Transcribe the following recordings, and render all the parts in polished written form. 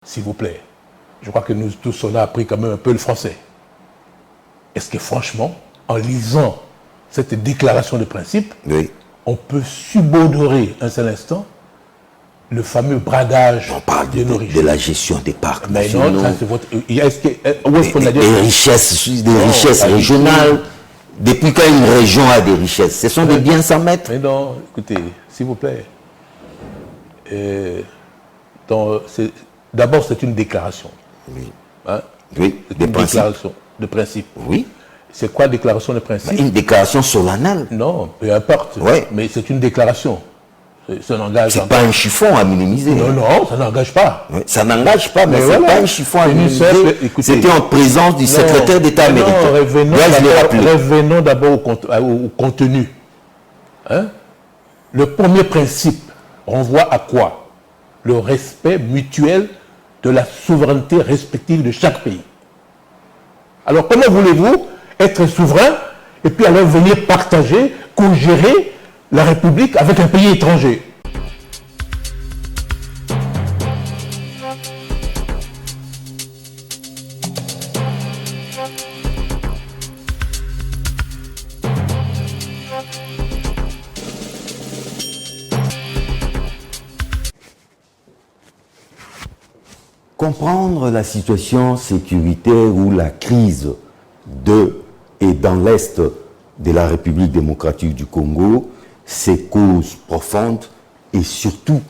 s'il vous plaît, je crois que nous tous, on a appris quand même un peu le français. Est-ce que franchement, en lisant cette déclaration de principe, oui, on peut subodorer un seul instant le fameux bradage on parle de la gestion des parcs mais nationaux, non, ça c'est votre... Où est-ce qu'on a dit... des richesses régionales. Depuis quand une région a des richesses? Ce sont des biens sans maître. Mais non, écoutez, s'il vous plaît. D'abord, c'est une déclaration. Oui, Hein? oui, C'est une déclaration de principe. Oui. C'est quoi déclaration de principe? Une déclaration solennelle. Non, peu importe. Ouais. Mais c'est une déclaration. Ça n'engage C'est pas un chiffon à minimiser. Non, non, ça n'engage pas. Oui, ça n'engage pas, mais c'est voilà. pas un chiffon à minimiser. Écoutez, c'était en présence du secrétaire d'État américain. Revenons d'abord au contenu. Hein? Le premier principe renvoie à quoi? Le respect mutuel de la souveraineté respective de chaque pays. Alors comment voulez-vous être souverain et puis alors venir partager, co-gérer la République avec un pays étranger? Comprendre la situation sécuritaire ou la crise de et dans l'Est de la République démocratique du Congo, ses causes profondes et surtout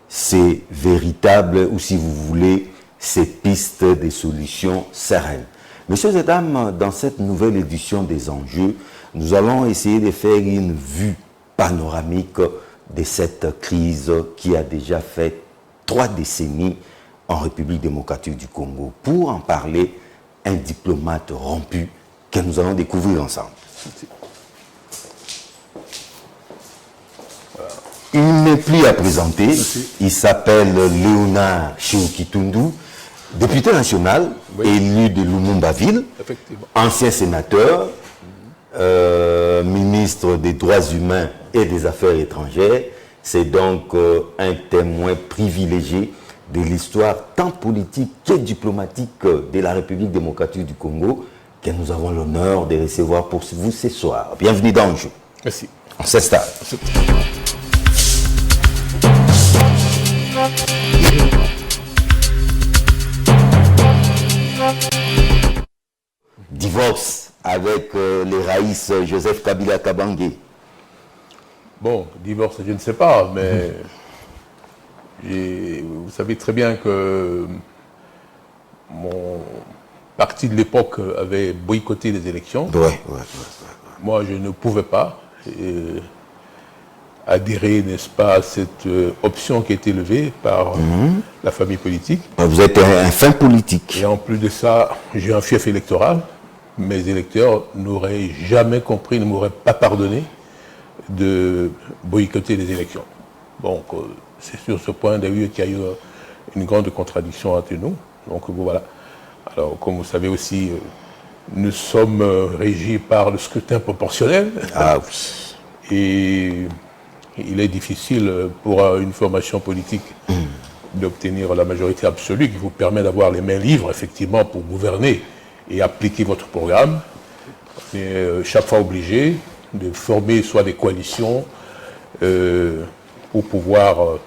ses véritables, ou si vous voulez, ses pistes des solutions sereines. Messieurs et dames, dans cette nouvelle édition des enjeux, nous allons essayer de faire une vue panoramique de cette crise qui a déjà fait 3 décennies en République démocratique du Congo. Pour en parler, un diplomate rompu que nous allons découvrir ensemble. Il n'est plus à présenter. Il s'appelle Léonard Tchéou-Kitundu, député national, élu de Lumumba-Ville, ancien sénateur, ministre des Droits humains et des Affaires étrangères. C'est donc un témoin privilégié de l'histoire tant politique que diplomatique de la République démocratique du Congo que nous avons l'honneur de recevoir pour vous ce soir. Bienvenue dans le jeu. Merci. On s'installe. Divorce avec les raïs Joseph Kabila Kabange. Bon, divorce, je ne sais pas, mais vous savez très bien que mon parti de l'époque avait boycotté les élections. Ouais. Moi, je ne pouvais pas adhérer, n'est-ce pas, à cette option qui a été levée par la famille politique. Vous êtes un fin politique. Et en plus de ça, j'ai un fief électoral. Mes électeurs n'auraient jamais compris, ne m'auraient pas pardonné de boycotter les élections. Donc, c'est sur ce point d'ailleurs qu'il y a eu une grande contradiction entre nous. Donc, voilà. Alors, comme vous savez aussi, nous sommes régis par le scrutin proportionnel. Ah. Et il est difficile pour une formation politique d'obtenir la majorité absolue qui vous permet d'avoir les mains libres, effectivement, pour gouverner et appliquer votre programme. On est chaque fois obligé de former soit des coalitions pour pouvoir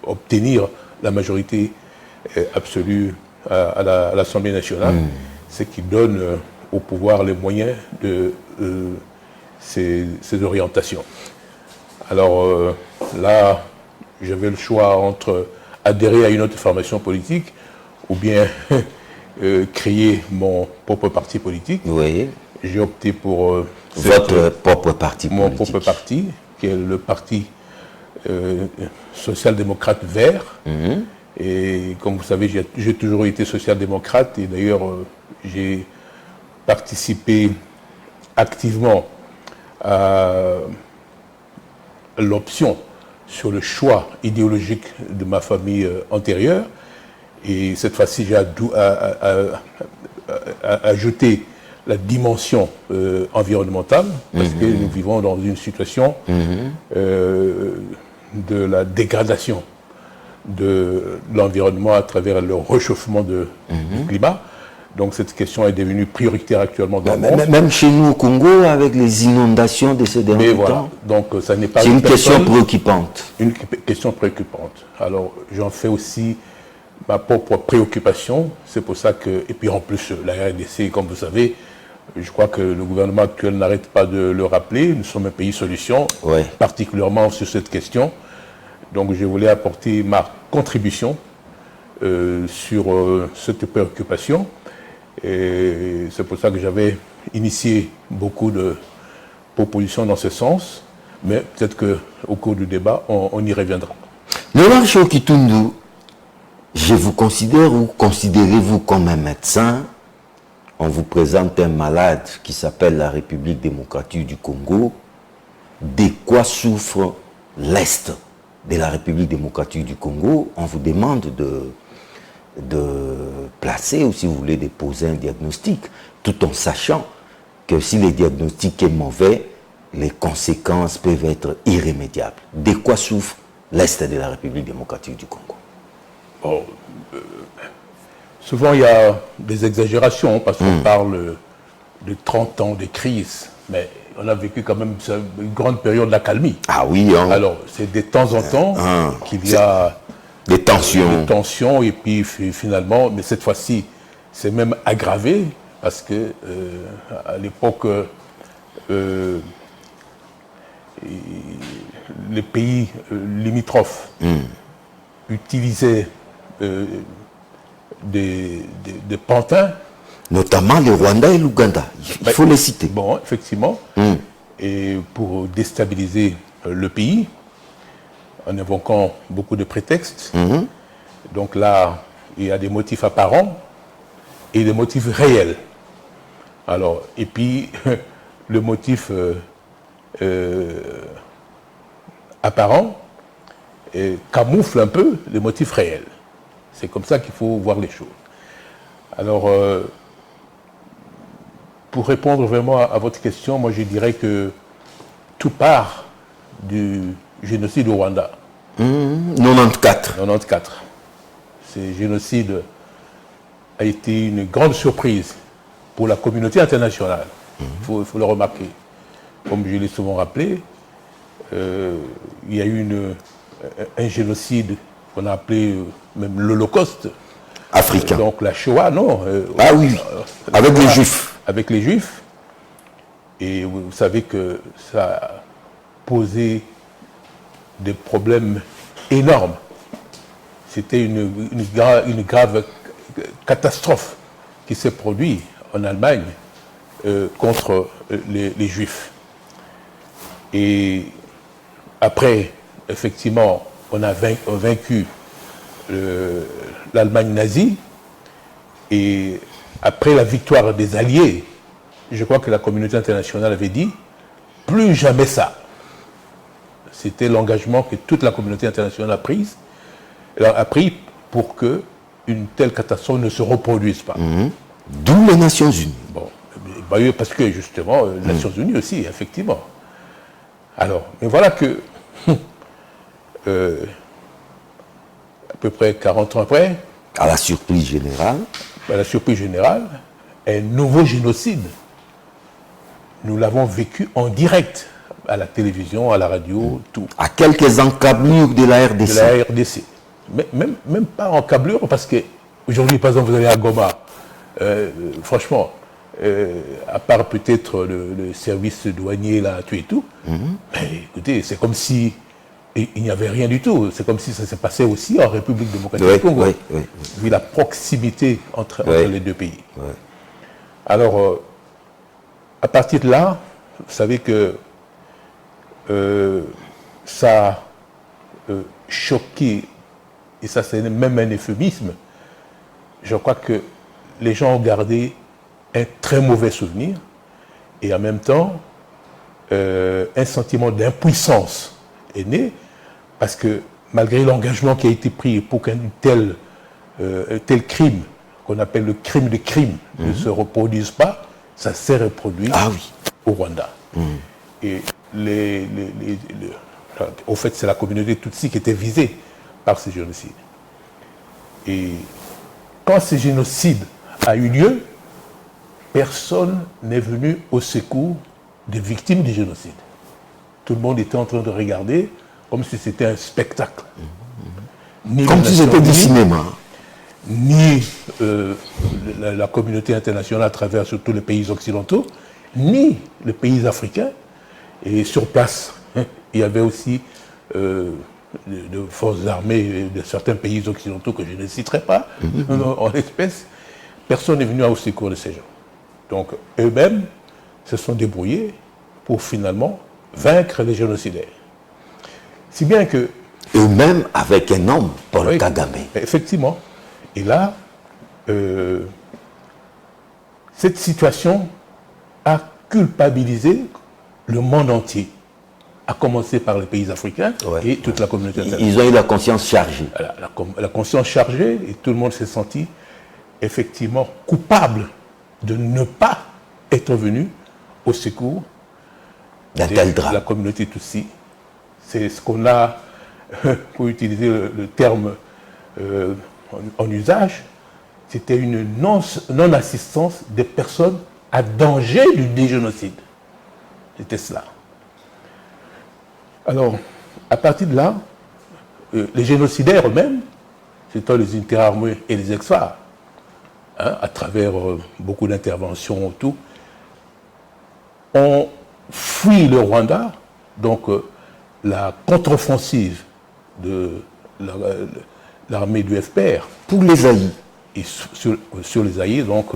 obtenir la majorité absolue à l'Assemblée nationale, ce qui donne au pouvoir les moyens de ces orientations. Alors là, j'avais le choix entre adhérer à une autre formation politique ou bien créer mon propre parti politique. Oui. J'ai opté pour votre propre parti mon politique. propre parti, qui est le parti social-démocrate vert. Et comme vous savez, j'ai toujours été social-démocrate et d'ailleurs j'ai participé activement à l'option sur le choix idéologique de ma famille antérieure. Et cette fois-ci, j'ai ajouté la dimension environnementale, parce que nous vivons dans une situation de la dégradation de l'environnement à travers le réchauffement du climat. Donc cette question est devenue prioritaire actuellement dans le monde. Même chez nous au Congo, avec les inondations de ces derniers temps, donc ça n'est pas c'est une question préoccupante. Une question préoccupante. Alors j'en fais aussi ma propre préoccupation. C'est pour ça que, et puis en plus la RDC, comme vous savez, je crois que le gouvernement actuel n'arrête pas de le rappeler. Nous sommes un pays solution, particulièrement sur cette question. Donc je voulais apporter ma contribution sur cette préoccupation. Et c'est pour ça que j'avais initié beaucoup de propositions dans ce sens. Mais peut-être qu'au cours du débat, on y reviendra. Laurent Chokitundu, je vous considère ou considérez-vous comme un médecin? On vous présente un malade qui s'appelle la République démocratique du Congo. De quoi souffre l'Est de la République démocratique du Congo? On vous demande de placer, ou si vous voulez, de poser un diagnostic, tout en sachant que si le diagnostic est mauvais, les conséquences peuvent être irrémédiables. De quoi souffre l'Est de la République démocratique du Congo? Bon, souvent, il y a des exagérations parce qu'on parle de 30 ans de crise, mais on a vécu quand même une grande période d'accalmie. Ah oui, hein. Alors, c'est de temps en temps qu'il y a des tensions. Et puis finalement, mais cette fois-ci, c'est même aggravé parce que à l'époque, les pays limitrophes utilisaient des pantins. Notamment le Rwanda et l'Ouganda, il faut les citer. Bon, effectivement. Et pour déstabiliser le pays, en invoquant beaucoup de prétextes. Donc là, il y a des motifs apparents et des motifs réels. Alors, et puis, le motif apparent camoufle un peu les motifs réels. C'est comme ça qu'il faut voir les choses. Alors, pour répondre vraiment à votre question, moi je dirais que tout part du génocide au Rwanda. 94. Ce génocide a été une grande surprise pour la communauté internationale. Il faut le remarquer. Comme je l'ai souvent rappelé, il y a eu un génocide qu'on a appelé même l'Holocauste. Africain. Donc la Shoah, non. Ah oui, avec les Juifs. Avec les Juifs. Et vous savez que ça a posé des problèmes énormes. C'était une grave catastrophe qui s'est produite en Allemagne contre les Juifs. Et après, effectivement, on a vaincu l'Allemagne nazie. Et après la victoire des Alliés, je crois que la communauté internationale avait dit « plus jamais ça ». C'était l'engagement que toute la communauté internationale a pris pour qu'une telle catastrophe ne se reproduise pas. D'où les Nations Unies. Bon, parce que justement, les Nations Unies aussi, effectivement. Alors, mais voilà que, à peu près 40 ans après, à la surprise générale, un nouveau génocide. Nous l'avons vécu en direct, à la télévision, à la radio, tout. À quelques encablures de la RDC. De la RDC. Mais même pas encablure, parce que aujourd'hui, par exemple, vous allez à Goma, franchement, à part peut-être le service douanier là, tout et tout, mais écoutez, c'est comme si il n'y avait rien du tout. C'est comme si ça s'est passé aussi en République démocratique du Congo, vu la proximité entre les deux pays. Alors, à partir de là, vous savez que ça a choqué, et ça c'est même un euphémisme, je crois que les gens ont gardé un très mauvais souvenir et en même temps un sentiment d'impuissance est né parce que malgré l'engagement qui a été pris pour qu'un tel crime, qu'on appelle le crime de crime, ne se reproduise pas, ça s'est reproduit au Rwanda. Et au fait, c'est la communauté Tutsi qui était visée par ce génocide. Et quand ce génocide a eu lieu, personne n'est venu au secours des victimes du génocide. Tout le monde était en train de regarder comme si c'était un spectacle. Comme si c'était du cinéma. Ni la communauté internationale à travers tous les pays occidentaux, ni les pays africains. Et sur place, il y avait aussi de forces armées de certains pays occidentaux que je ne citerai pas en l'espèce. Personne n'est venu au secours de ces gens. Donc eux-mêmes se sont débrouillés pour finalement vaincre les génocidaires. Si bien que... Eux-mêmes avec un homme, Paul Kagame. Effectivement. Et là, cette situation a culpabilisé le monde entier, à commencer par les pays africains et toute la communauté internationale. Ils ont eu la conscience chargée. La conscience chargée, et tout le monde s'est senti effectivement coupable de ne pas être venu au secours de la communauté Tutsi. C'est ce qu'on a, pour utiliser le terme en usage, c'était une non-assistance des personnes à danger du génocide. C'était cela. Alors, à partir de là, les génocidaires eux-mêmes, c'est-à-dire les interarmés et les ex-FAR, à travers beaucoup d'interventions, tout, ont fui le Rwanda, donc la contre-offensive de l'armée du FPR. Pour les Zaïs. Et sur les Zaïs, donc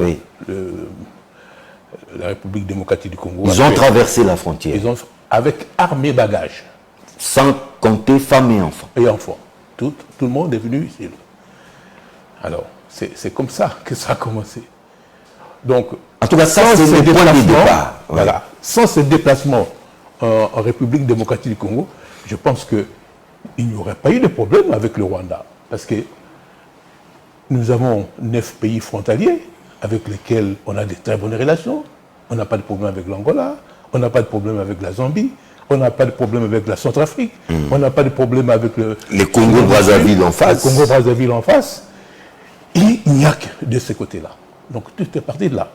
la République démocratique du Congo. Ils ont traversé la frontière. Avec armes et bagages. Sans compter femmes et enfants. Et enfants. Tout le monde est venu ici. Alors, c'est comme ça que ça a commencé. Donc, en tout cas, ça, c'est le point de départ. Voilà. Sans ce déplacement en République démocratique du Congo, je pense qu'il n'y aurait pas eu de problème avec le Rwanda. Parce que nous avons 9 pays frontaliers avec lesquels on a de très bonnes relations. On n'a pas de problème avec l'Angola, on n'a pas de problème avec la Zambie, on n'a pas de problème avec la Centrafrique, on n'a pas de problème avec le Congo-Brazzaville en face. Le Congo-Brazzaville en face. Et il n'y a que de ce côté-là. Donc tout est parti de là.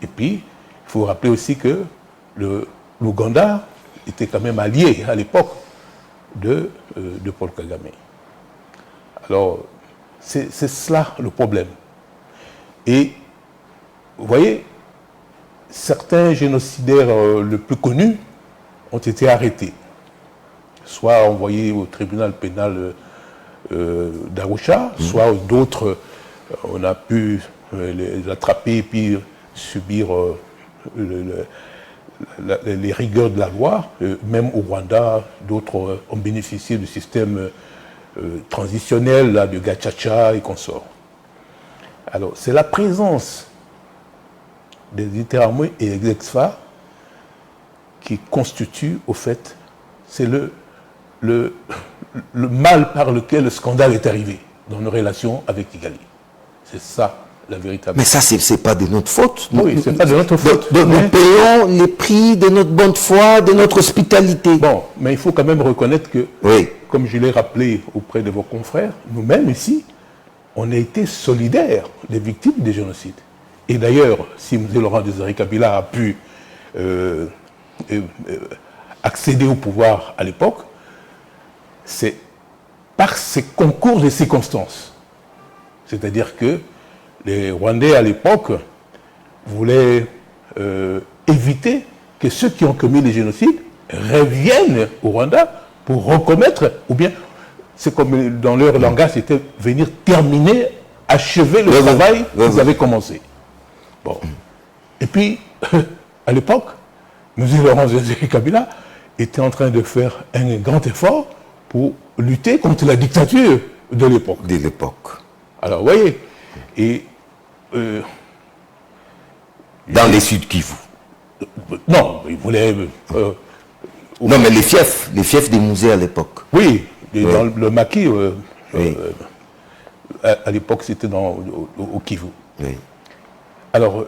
Et puis, il faut rappeler aussi que l'Ouganda était quand même allié à l'époque de Paul Kagame. Alors, c'est cela le problème. Et, vous voyez, certains génocidaires les plus connus ont été arrêtés, soit envoyés au tribunal pénal d'Arusha, soit d'autres, on a pu les attraper et puis subir les rigueurs de la loi. Même au Rwanda, d'autres ont bénéficié du système transitionnel là, de Gachacha et consorts. Alors, c'est la présence des interarmés et des ex-FAR qui constitue, au fait, c'est le mal par lequel le scandale est arrivé dans nos relations avec Kigali. C'est ça, la véritable. Mais ça, c'est pas de notre faute. Oui, c'est pas de notre faute. Nous payons les prix de notre bonne foi, de notre hospitalité. Bon, mais il faut quand même reconnaître que, comme je l'ai rappelé auprès de vos confrères, nous-mêmes ici, on a été solidaires des victimes des génocides. Et d'ailleurs, si M. Laurent Désiré Kabila a pu accéder au pouvoir à l'époque, c'est par ces concours de circonstances. C'est-à-dire que les Rwandais à l'époque voulaient éviter que ceux qui ont commis les génocides reviennent au Rwanda pour recommettre, ou bien, c'est comme dans leur langage, c'était venir terminer, achever le travail qu'ils avaient commencé. Bon. Et puis, à l'époque, M. Laurent Désiré Kabila était en train de faire un grand effort pour lutter contre la dictature de l'époque. De l'époque. Alors, vous voyez, et... dans les Sud Kivu. Non, il voulait... non, mais les fiefs des musées à l'époque. Oui, dans le maquis, à l'époque, c'était au Kivu. Oui. Alors,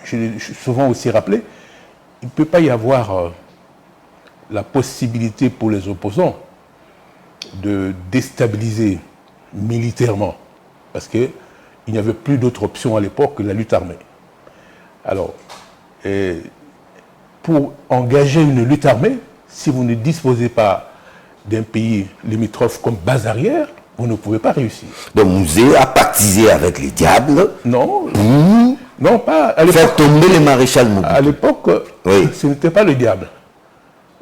je l'ai souvent aussi rappelé, il ne peut pas y avoir la possibilité pour les opposants de déstabiliser militairement, parce qu'il n'y avait plus d'autre option à l'époque que la lutte armée. Alors, pour engager une lutte armée, si vous ne disposez pas d'un pays limitrophe comme base arrière, vous ne pouvez pas réussir. Donc Mouzé a pactisé avec les diables. Non, Pour non, pas à l'époque. faire tomber le maréchal Mobutu. À l'époque, Oui. ce n'était pas le diable.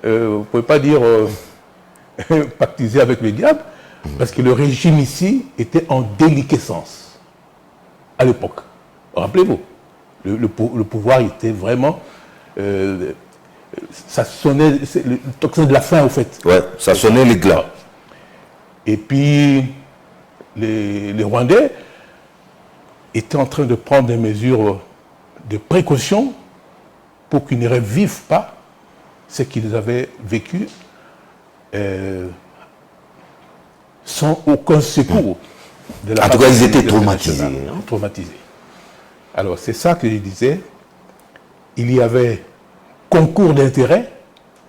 Vous ne pouvez pas dire pactiser avec le diable, parce que le régime ici était en déliquescence à l'époque. Rappelez-vous, le pouvoir était vraiment... ça sonnait, c'est le tocsin de la faim, au fait. Ouais, ça sonnait l'éclat. Et puis, les Rwandais étaient en train de prendre des mesures de précaution pour qu'ils ne revivent pas ce qu'ils avaient vécu sans aucun secours. De la En tout cas, ils étaient traumatisés. Traumatisés. Alors, c'est ça que je disais. Il y avait concours d'intérêts,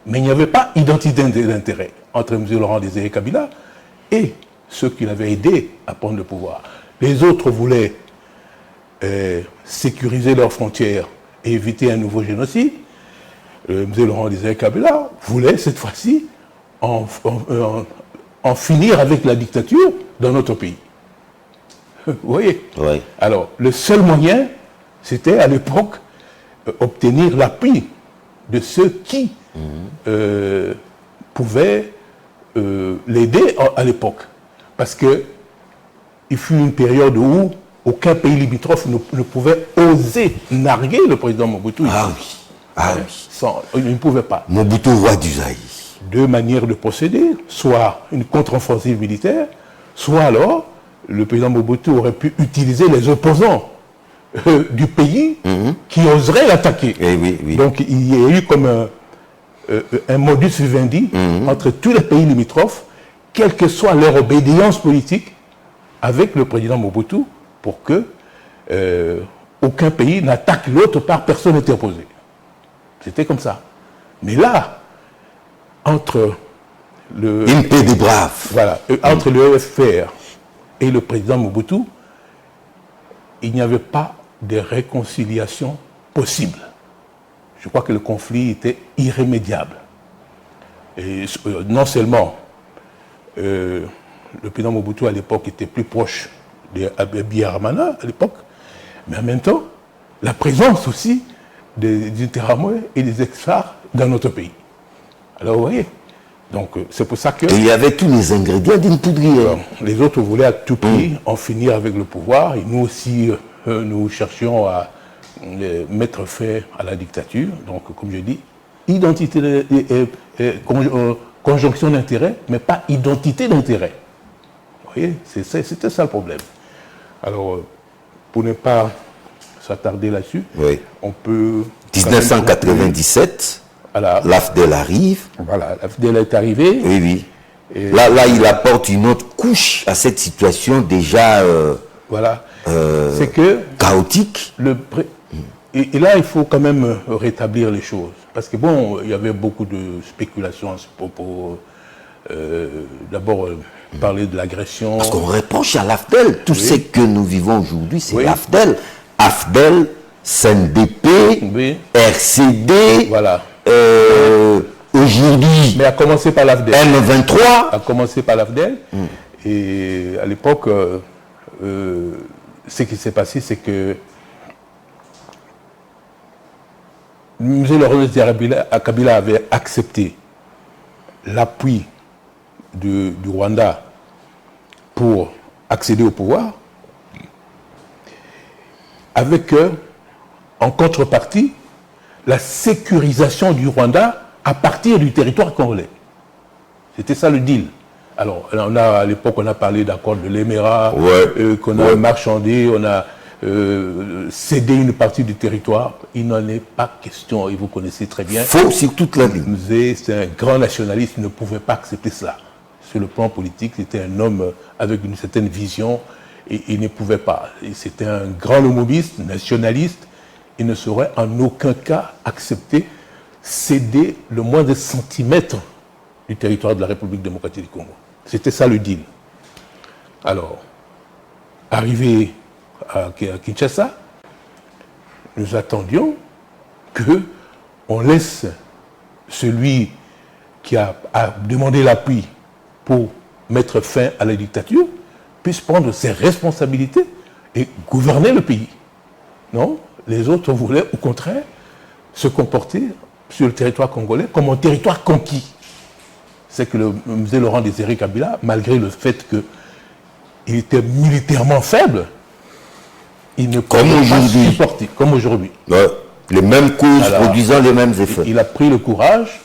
mais il n'y avait pas identité d'intérêt entre M. Laurent Désiré Kabila et ceux qui l'avaient aidé à prendre le pouvoir. Les autres voulaient sécuriser leurs frontières et éviter un nouveau génocide. M. Laurent Désiré Kabila voulait cette fois-ci en finir avec la dictature dans notre pays. Vous voyez? Oui. Alors, le seul moyen, c'était à l'époque obtenir l'appui de ceux qui pouvaient l'aider à l'époque. Parce qu'il fut une période où aucun pays limitrophe ne pouvait oser narguer le président Mobutu. Ah oui. Ah oui. Il ne pouvait pas. Mobutu, roi du Zaïre. Deux manières de procéder, soit une contre-offensive militaire, soit alors le président Mobutu aurait pu utiliser les opposants du pays qui oseraient l'attaquer. Eh oui, oui. Donc il y a eu comme un modus vivendi entre tous les pays limitrophes, quelle que soit leur obédience politique, avec le président Mobutu, pour que aucun pays n'attaque l'autre par personne interposée. C'était comme ça. Mais là, entre le... Une paix des braves. Voilà, entre le EFR et le président Mobutu, il n'y avait pas de réconciliation possible. Je crois que le conflit était irrémédiable. Et non seulement le président Mobutu à l'époque était plus proche d'Abiy Ahmed à l'époque, mais en même temps, la présence aussi des Interahamwe et des ex-FAR dans notre pays. Alors vous voyez, donc c'est pour ça que... Et il y avait tous les ingrédients d'une poudrière. Les autres voulaient à tout prix en finir avec le pouvoir, et nous aussi, nous cherchions à mettre fin à la dictature. Donc, comme je dis, identité, conjonction d'intérêts, mais pas identité d'intérêt. Vous voyez, c'était ça le problème. Alors, pour ne pas s'attarder là-dessus, Oui. on peut... 1997, Voilà, l'AFDEL arrive. voilà, la FDL est arrivée. Oui, oui. Et Là, il apporte une autre couche à cette situation déjà voilà. C'est que chaotique. et là, il faut quand même rétablir les choses. Parce que bon, il y avait beaucoup de spéculations à ce propos. D'abord, parler de l'agression. Parce qu'on reproche à l'AFDEL. Tout ce que nous vivons aujourd'hui, c'est Oui. l'AFDEL. AFDEL, CNDP, Oui. RCD, Voilà. aujourd'hui, Mais à commencer par l'AFDEL. M23. A commencé par l'AFDEL. Et à l'époque, ce qui s'est passé, c'est que M. Laurent Kabila avait accepté l'appui du Rwanda pour accéder au pouvoir, avec en contrepartie la sécurisation du Rwanda à partir du territoire congolais. C'était ça le deal. Alors, à l'époque, on a parlé d'accord de l'Émirat, qu'on a marchandé, on a cédé une partie du territoire. Il n'en est pas question, et vous connaissez très bien. Faux sur toute la ligne. C'est un grand nationaliste, il ne pouvait pas accepter cela. Sur le plan politique, c'était un homme avec une certaine vision, et il ne pouvait pas. C'était un grand lomobiste, nationaliste, il ne saurait en aucun cas accepter céder le moindre centimètre du territoire de la République démocratique du Congo. C'était ça le deal. Alors, arrivé à Kinshasa, nous attendions qu'on laisse celui qui a demandé l'appui pour mettre fin à la dictature puisse prendre ses responsabilités et gouverner le pays. Non, les autres voulaient au contraire se comporter sur le territoire congolais comme un territoire conquis. C'est que le musée Laurent Désiré Kabila, malgré le fait qu'il était militairement faible, il ne pouvait pas supporter, comme aujourd'hui. Ouais. Les mêmes causes produisant les mêmes effets. Il a pris le courage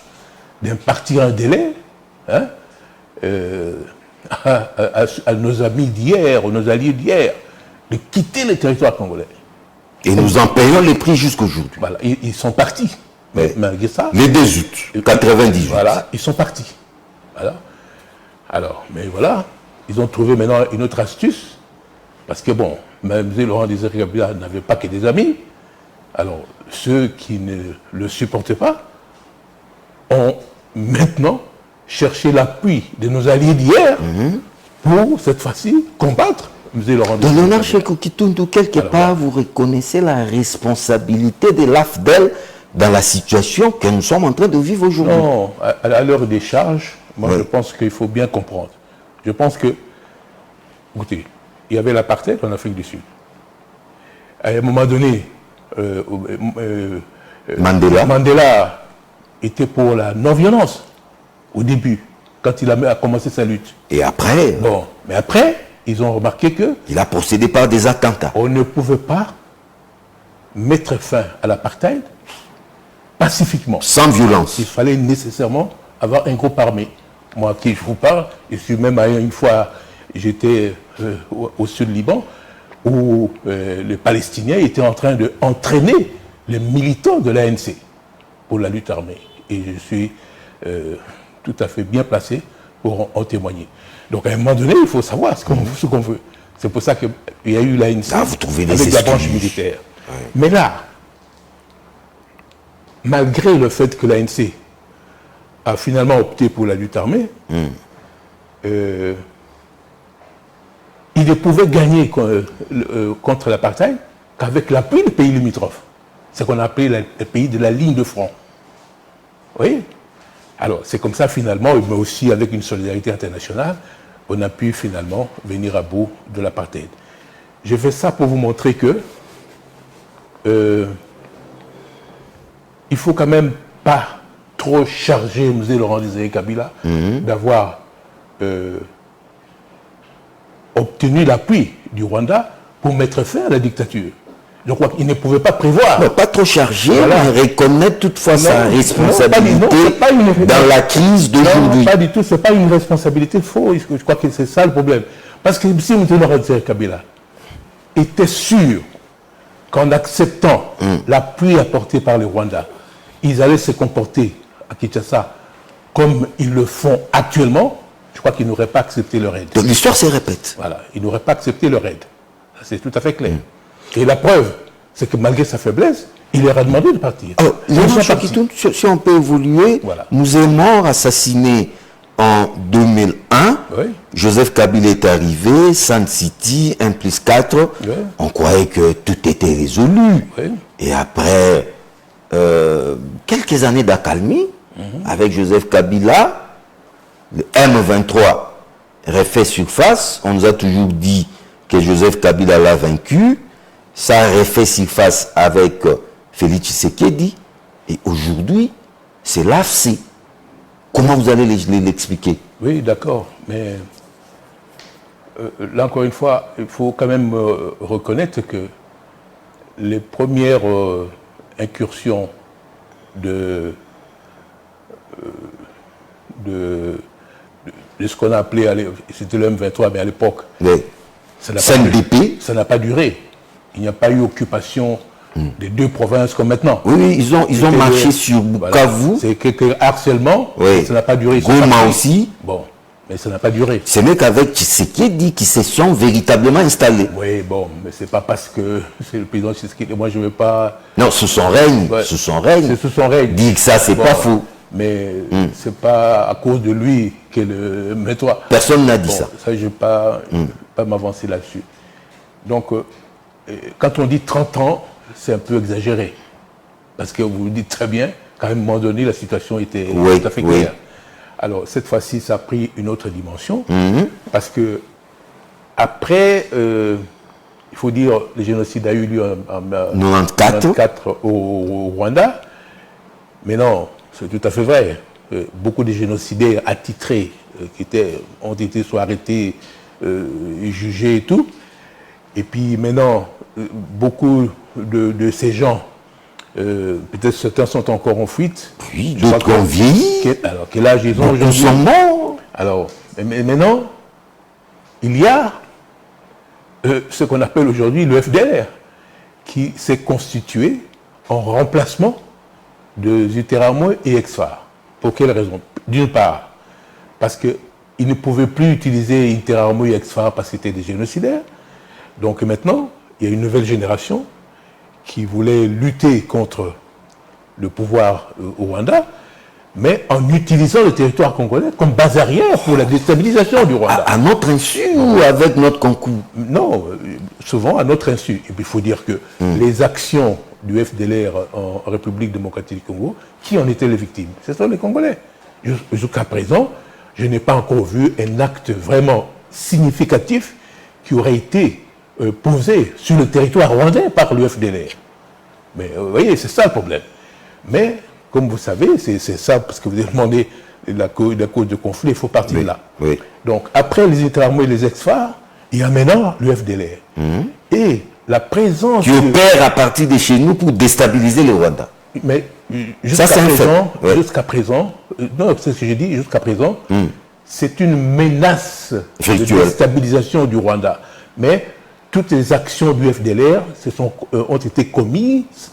d'impartir un délai à nos amis d'hier, nos alliés d'hier, de quitter le territoire congolais. Et nous en payons les prix jusqu'aujourd'hui. Voilà, ils sont partis. Mais malgré ça... Les 18, 98. Voilà, ils sont partis. Voilà. Alors, mais voilà, ils ont trouvé maintenant une autre astuce, parce que bon, M. Laurent Désiré Kabila n'avait pas que des amis. Alors, ceux qui ne le supportaient pas ont maintenant cherché l'appui de nos alliés d'hier pour, cette fois-ci, combattre M. Laurent Désiré Kabila. Dans Cheikh Kitundu, quelque part, vous reconnaissez la responsabilité de l'AFDEL dans la situation que nous sommes en train de vivre aujourd'hui. Non, à l'heure des charges, moi je pense qu'il faut bien comprendre. Je pense que, écoutez, il y avait l'apartheid en Afrique du Sud. À un moment donné, Mandela était pour la non-violence au début, quand il a commencé sa lutte. Et après Bon, mais après, ils ont remarqué que... il a procédé par des attentats. On ne pouvait pas mettre fin à l'apartheid pacifiquement. Sans violence. Il fallait nécessairement avoir un groupe armé. Moi, qui je vous parle, je suis même une fois, j'étais au sud Liban, où les Palestiniens étaient en train d'entraîner les militants de l'ANC pour la lutte armée. Et je suis tout à fait bien placé pour en témoigner. Donc à un moment donné, il faut savoir ce qu'on veut. C'est pour ça qu'il y a eu l'ANC avec la branche militaire. Ouais. Mais là, malgré le fait que l'ANC a finalement opté pour la lutte armée, il ne pouvait gagner contre l'apartheid qu'avec l'appui des pays limitrophes. C'est qu'on a appelé les pays de la ligne de front. Vous voyez? Alors, c'est comme ça finalement, mais aussi avec une solidarité internationale, on a pu finalement venir à bout de l'apartheid. J'ai fait ça pour vous montrer que il ne faut quand même pas trop charger M. Laurent Désiré Kabila d'avoir obtenu l'appui du Rwanda pour mettre fin à la dictature. Je crois qu'il ne pouvait pas prévoir. Non, pas trop chargé, mais reconnaître toutefois sa responsabilité dans la crise d'aujourd'hui. Non, pas du tout, ce n'est pas une responsabilité fausse. Je crois que c'est ça le problème. Parce que si M. Laurent Désiré Kabila était sûr qu'en acceptant l'appui apporté par le Rwanda, ils allaient se comporter à Kinshasa comme ils le font actuellement, je crois qu'ils n'auraient pas accepté leur aide. Donc l'histoire se répète. Voilà, ils n'auraient pas accepté leur aide. C'est tout à fait clair. Et la preuve, c'est que malgré sa faiblesse, il leur a demandé de partir. Alors, si on peut évoluer, voilà. Mouzemor assassiné en 2001, Joseph Kabila est arrivé, Sun City, 1+4, on croyait que tout était résolu. Et après quelques années d'accalmie, avec Joseph Kabila, le M23 refait surface, on nous a toujours dit que Joseph Kabila l'a vaincu, ça a refait surface avec Félix Tshisekedi, et aujourd'hui, c'est l'AFC. Comment vous allez l'expliquer? Oui, d'accord, mais là encore une fois, il faut quand même reconnaître que les premières incursions de ce qu'on a appelé, c'était le M23, mais à l'époque, ça n'a pas duré. Il n'y a pas eu occupation des deux provinces comme maintenant. Oui, ils ont marché sur Bukavu. Voilà. C'est quelques harcèlements, ça n'a pas duré. Goma aussi. Bon, mais ça n'a pas duré. Ce n'est qu'avec Tshisekedi qui se sont véritablement installés. Oui, bon, mais c'est pas parce que c'est le président Tshisekedi. Moi, je ne veux pas... Non, sous son règne. Ouais. Sous son règne. C'est sous son règne. Dire que ça, c'est pas faux. mais c'est pas à cause de lui que le... Mais toi... Personne n'a dit ça. Ça, je ne vais pas m'avancer là-dessus. Donc, quand on dit 30 ans, c'est un peu exagéré. Parce que vous le dites très bien, qu'à un moment donné, la situation était tout à fait claire. Alors, cette fois-ci, ça a pris une autre dimension. Parce que, après, il faut dire, le génocide a eu lieu en 1994 au Rwanda. Mais non, c'est tout à fait vrai. Beaucoup de génocidaires attitrés ont été soit arrêtés, jugés et tout. Et puis maintenant, beaucoup de ces gens, peut-être certains sont encore en fuite. Oui, d'autres ont vieilli. Alors, quel âge ils ont aujourd'hui? Ils sont morts. Alors, mais maintenant, il y a ce qu'on appelle aujourd'hui le FDLR, qui s'est constitué en remplacement de Zutéramo et Exfar. Pour quelle raison? D'une part, parce qu'ils ne pouvaient plus utiliser Interahamwe et Exfar parce que c'était des génocidaires. Donc maintenant, il y a une nouvelle génération qui voulait lutter contre le pouvoir au Rwanda, mais en utilisant le territoire congolais comme base arrière pour la déstabilisation du Rwanda. À notre insu ou avec notre concours? Non, souvent à notre insu. Et puis il faut dire que les actions du FDLR en République démocratique du Congo, qui en étaient les victimes? Ce sont les Congolais. Jusqu'à présent, je n'ai pas encore vu un acte vraiment significatif qui aurait été posé sur le territoire rwandais par le FDLR. Mais vous voyez, c'est ça le problème. Mais, comme vous savez, c'est ça, parce que vous avez demandé la cause de conflit, il faut partir de là. Oui. Donc, après les Interahamwe et les Exfar, il y a maintenant le FDLR. Et la présence... Qui opère à partir de chez nous pour déstabiliser le Rwanda. Mais jusqu'à présent, non, c'est ce que j'ai dit, jusqu'à présent, c'est une menace de déstabilisation du Rwanda. Mais toutes les actions du FDLR ont été commises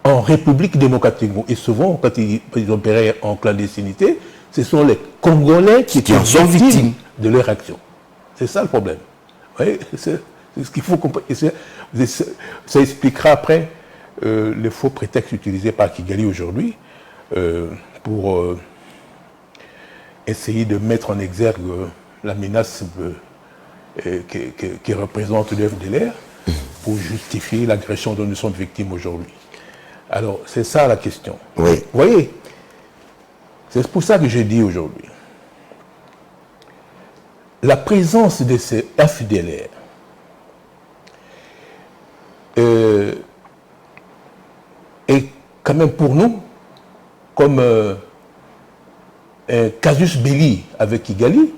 en République démocratique. Et souvent, quand ils opéraient en clandestinité, ce sont les Congolais qui en sont victimes de leur action. C'est ça le problème. Oui, c'est ce qu'il faut comprendre. Ça expliquera après les faux prétextes utilisés par Kigali aujourd'hui pour essayer de mettre en exergue la menace qui représente le FDLR pour justifier l'agression dont nous sommes victimes aujourd'hui. Alors, c'est ça la question. Oui. Vous voyez, c'est pour ça que je dis aujourd'hui, la présence de ces FDLR est quand même pour nous comme un casus belli avec Kigali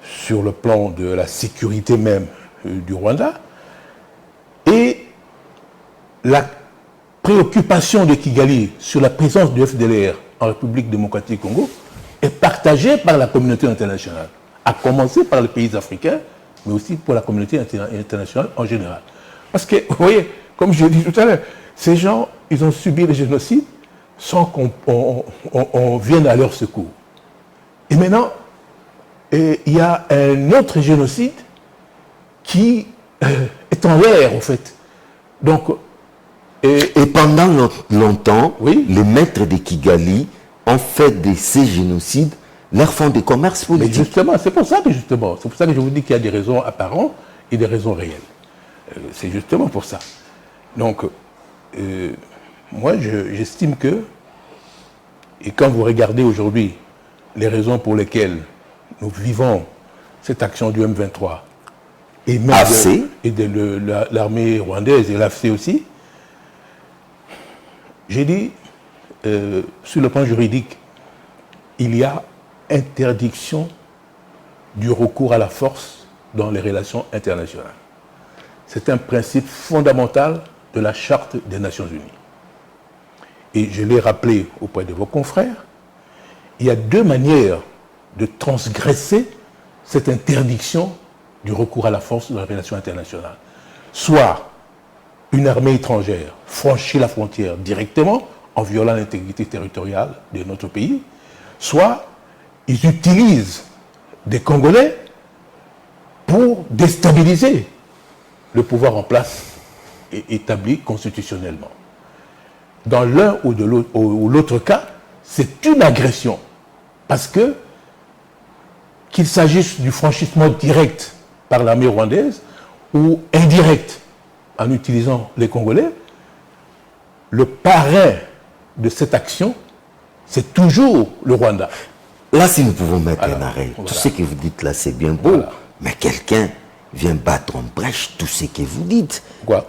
sur le plan de la sécurité même du Rwanda, et la préoccupation de Kigali sur la présence du FDLR en République démocratique du Congo est partagée par la communauté internationale, à commencer par les pays africains, mais aussi pour la communauté internationale en général. Parce que, vous voyez, comme je l'ai dit tout à l'heure, ces gens, ils ont subi le génocide sans qu'on vienne à leur secours. Et maintenant, il y a un autre génocide qui est en l'air, en fait. Donc, et pendant longtemps, oui, les maîtres de Kigali ont fait de ces génocides leur fonds de commerce politique. Mais justement, c'est pour ça que je vous dis qu'il y a des raisons apparentes et des raisons réelles. C'est justement pour ça. Donc, moi, j'estime que, et quand vous regardez aujourd'hui les raisons pour lesquelles nous vivons cette action du M23, et même de l'armée rwandaise et l'AFC aussi, j'ai dit, sur le plan juridique, il y a interdiction du recours à la force dans les relations internationales. C'est un principe fondamental de la Charte des Nations Unies. Et je l'ai rappelé auprès de vos confrères, il y a deux manières de transgresser cette interdiction du recours à la force dans les relations internationales. Soit une armée étrangère franchit la frontière directement en violant l'intégrité territoriale de notre pays, soit ils utilisent des Congolais pour déstabiliser le pouvoir en place et établi constitutionnellement. Dans l'un ou l'autre cas, c'est une agression. Parce que, qu'il s'agisse du franchissement direct par l'armée rwandaise ou indirect en utilisant les Congolais, le parrain de cette action, c'est toujours le Rwanda. Là, si nous pouvons mettre un arrêt, tout ce que vous dites là, c'est bien beau, mais quelqu'un vient battre en brèche tout ce que vous dites.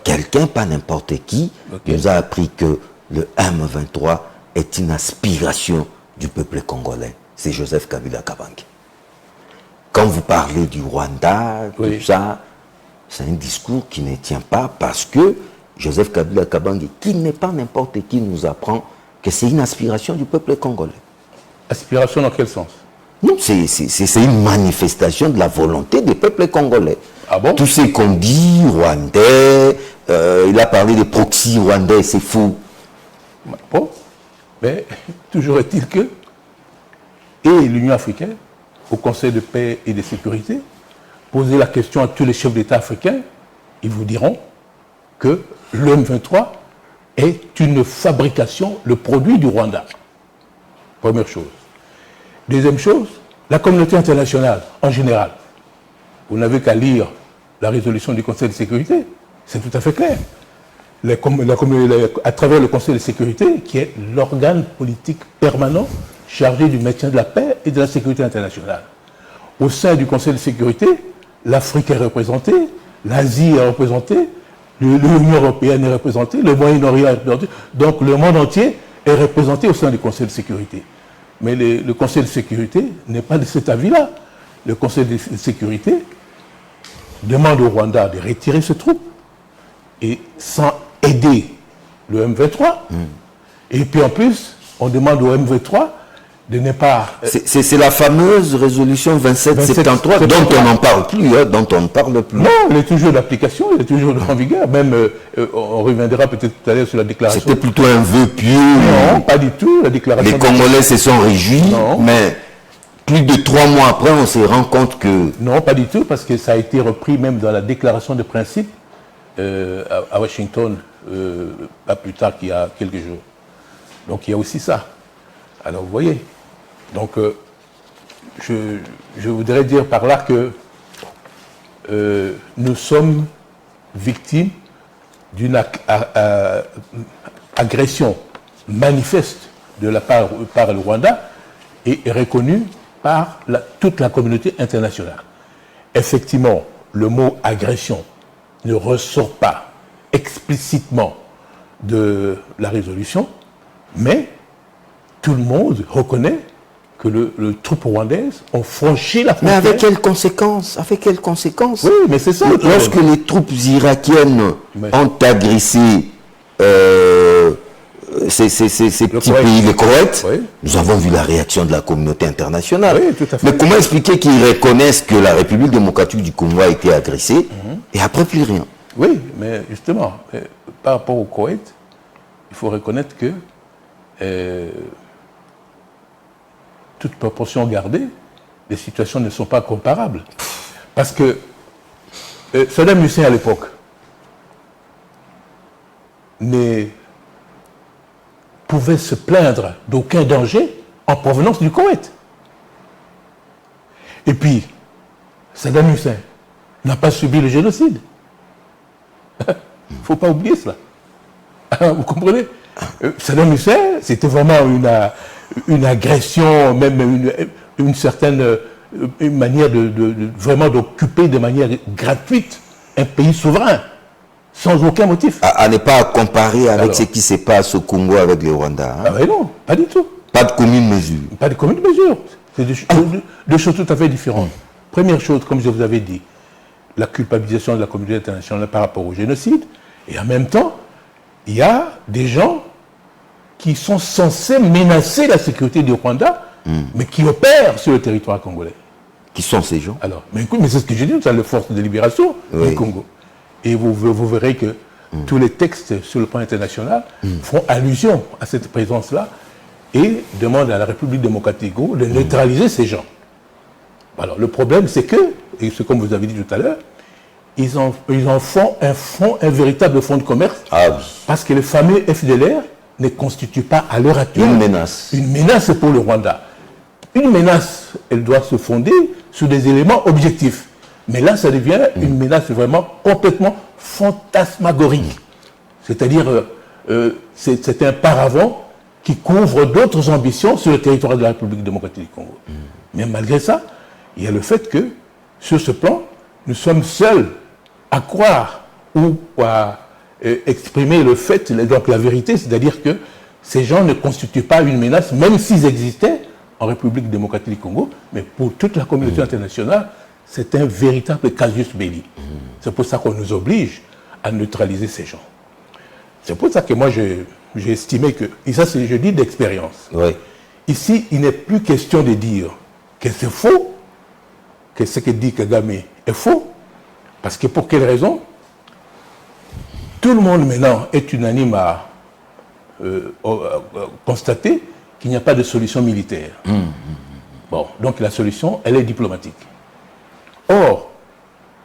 Quelqu'un, pas n'importe qui, nous a appris que le M23 est une aspiration du peuple congolais. C'est Joseph Kabila Kabange. Quand vous parlez du Rwanda, tout ça, c'est un discours qui ne tient pas parce que Joseph Kabila Kabange, qui n'est pas n'importe qui, nous apprend que c'est une aspiration du peuple congolais. Aspiration dans quel sens? Non, c'est une manifestation de la volonté du peuple congolais. Ah bon? Tout ce qu'on dit, rwandais, il a parlé de proxy rwandais, c'est faux. Bon, mais toujours est-il que, et l'Union africaine, au Conseil de paix et de sécurité, posez la question à tous les chefs d'État africains, ils vous diront que le M23 est une fabrication, le produit du Rwanda. Première chose. Deuxième chose, la communauté internationale, en général. Vous n'avez qu'à lire la résolution du Conseil de sécurité, c'est tout à fait clair. À travers le Conseil de sécurité, qui est l'organe politique permanent chargé du maintien de la paix et de la sécurité internationale. Au sein du Conseil de sécurité, l'Afrique est représentée, l'Asie est représentée, l'Union européenne est représentée, le Moyen-Orient est représenté, donc le monde entier est représenté au sein du Conseil de sécurité. Mais le Conseil de sécurité n'est pas de cet avis-là. Le Conseil de sécurité demande au Rwanda de retirer ses troupes et sans aider le M23. Et puis en plus, on demande au M23 de ne pas... C'est la fameuse résolution 2773 dont on n'en parle plus, dont on ne parle plus. Non, elle est toujours d'application, elle est toujours en vigueur. Même, on reviendra peut-être tout à l'heure sur la déclaration. C'était plutôt un vœu pieux. Non, pas du tout. La déclaration. Les Congolais se sont réjouis, mais plus de 3 mois après, on se rend compte que... Non, pas du tout, parce que ça a été repris même dans la déclaration de principe à Washington, pas plus tard qu'il y a quelques jours. Donc il y a aussi ça. Alors vous voyez, donc je voudrais dire par là que nous sommes victimes d'une agression manifeste de la part le Rwanda et reconnue par toute la communauté internationale. Effectivement, le mot agression ne ressort pas explicitement de la résolution, mais tout le monde reconnaît que les troupes rwandaises ont franchi la frontière. Mais avec quelles conséquences? Avec quelles conséquences? Oui, mais c'est ça. Lorsque les troupes irakiennes ont agressé ces petits pays, le Koweït, nous avons vu la réaction de la communauté internationale. Oui, tout à fait. Mais comment expliquer qu'ils reconnaissent que la République démocratique du Congo a été agressée et après plus rien? Oui, mais justement, par rapport au Koweït, il faut reconnaître que toute proportion gardée, les situations ne sont pas comparables. Parce que Saddam Hussein à l'époque ne pouvait se plaindre d'aucun danger en provenance du Koweït. Et puis, Saddam Hussein n'a pas subi le génocide. Il ne faut pas oublier cela. Vous comprenez? Saddam Hussein, c'était vraiment une agression, même une certaine une manière vraiment d'occuper de manière gratuite un pays souverain, sans aucun motif. À ne pas comparer avec ce qui se passe au Congo avec le Rwanda. Ah ben non, pas du tout. Pas de commune mesure. Pas de commune mesure. C'est deux choses tout à fait différentes. Première chose, comme je vous avais dit, la culpabilisation de la communauté internationale par rapport au génocide, et en même temps, il y a des gens qui sont censés menacer la sécurité du Rwanda, mais qui opèrent sur le territoire congolais. Qui sont ces gens? Alors, mais écoute, mais c'est ce que j'ai dit, c'est les forces de libération du Congo. Et vous verrez que tous les textes sur le plan international font allusion à cette présence-là et demandent à la République démocratique du Congo de neutraliser ces gens. Alors, le problème, c'est que, et c'est comme vous avez dit tout à l'heure, ils en font un véritable fonds de commerce, parce que le fameux FDLR ne constitue pas à l'heure actuelle une menace. Une menace pour le Rwanda. Une menace, elle doit se fonder sur des éléments objectifs. Mais là, ça devient une menace vraiment complètement fantasmagorique. C'est-à-dire, c'est un paravent qui couvre d'autres ambitions sur le territoire de la République démocratique du Congo. Mais malgré ça, il y a le fait que, sur ce plan, nous sommes seuls à croire ou à exprimer le fait, donc la vérité, c'est-à-dire que ces gens ne constituent pas une menace, même s'ils existaient en République démocratique du Congo, mais pour toute la communauté internationale, c'est un véritable casus belli. C'est pour ça qu'on nous oblige à neutraliser ces gens. C'est pour ça que moi, j'ai estimé que, et ça je dis d'expérience, ici, il n'est plus question de dire que c'est faux, que ce que dit Kagame est faux, parce que pour quelle raison? Tout le monde maintenant est unanime à constater qu'il n'y a pas de solution militaire. Bon, donc la solution, elle est diplomatique. Or,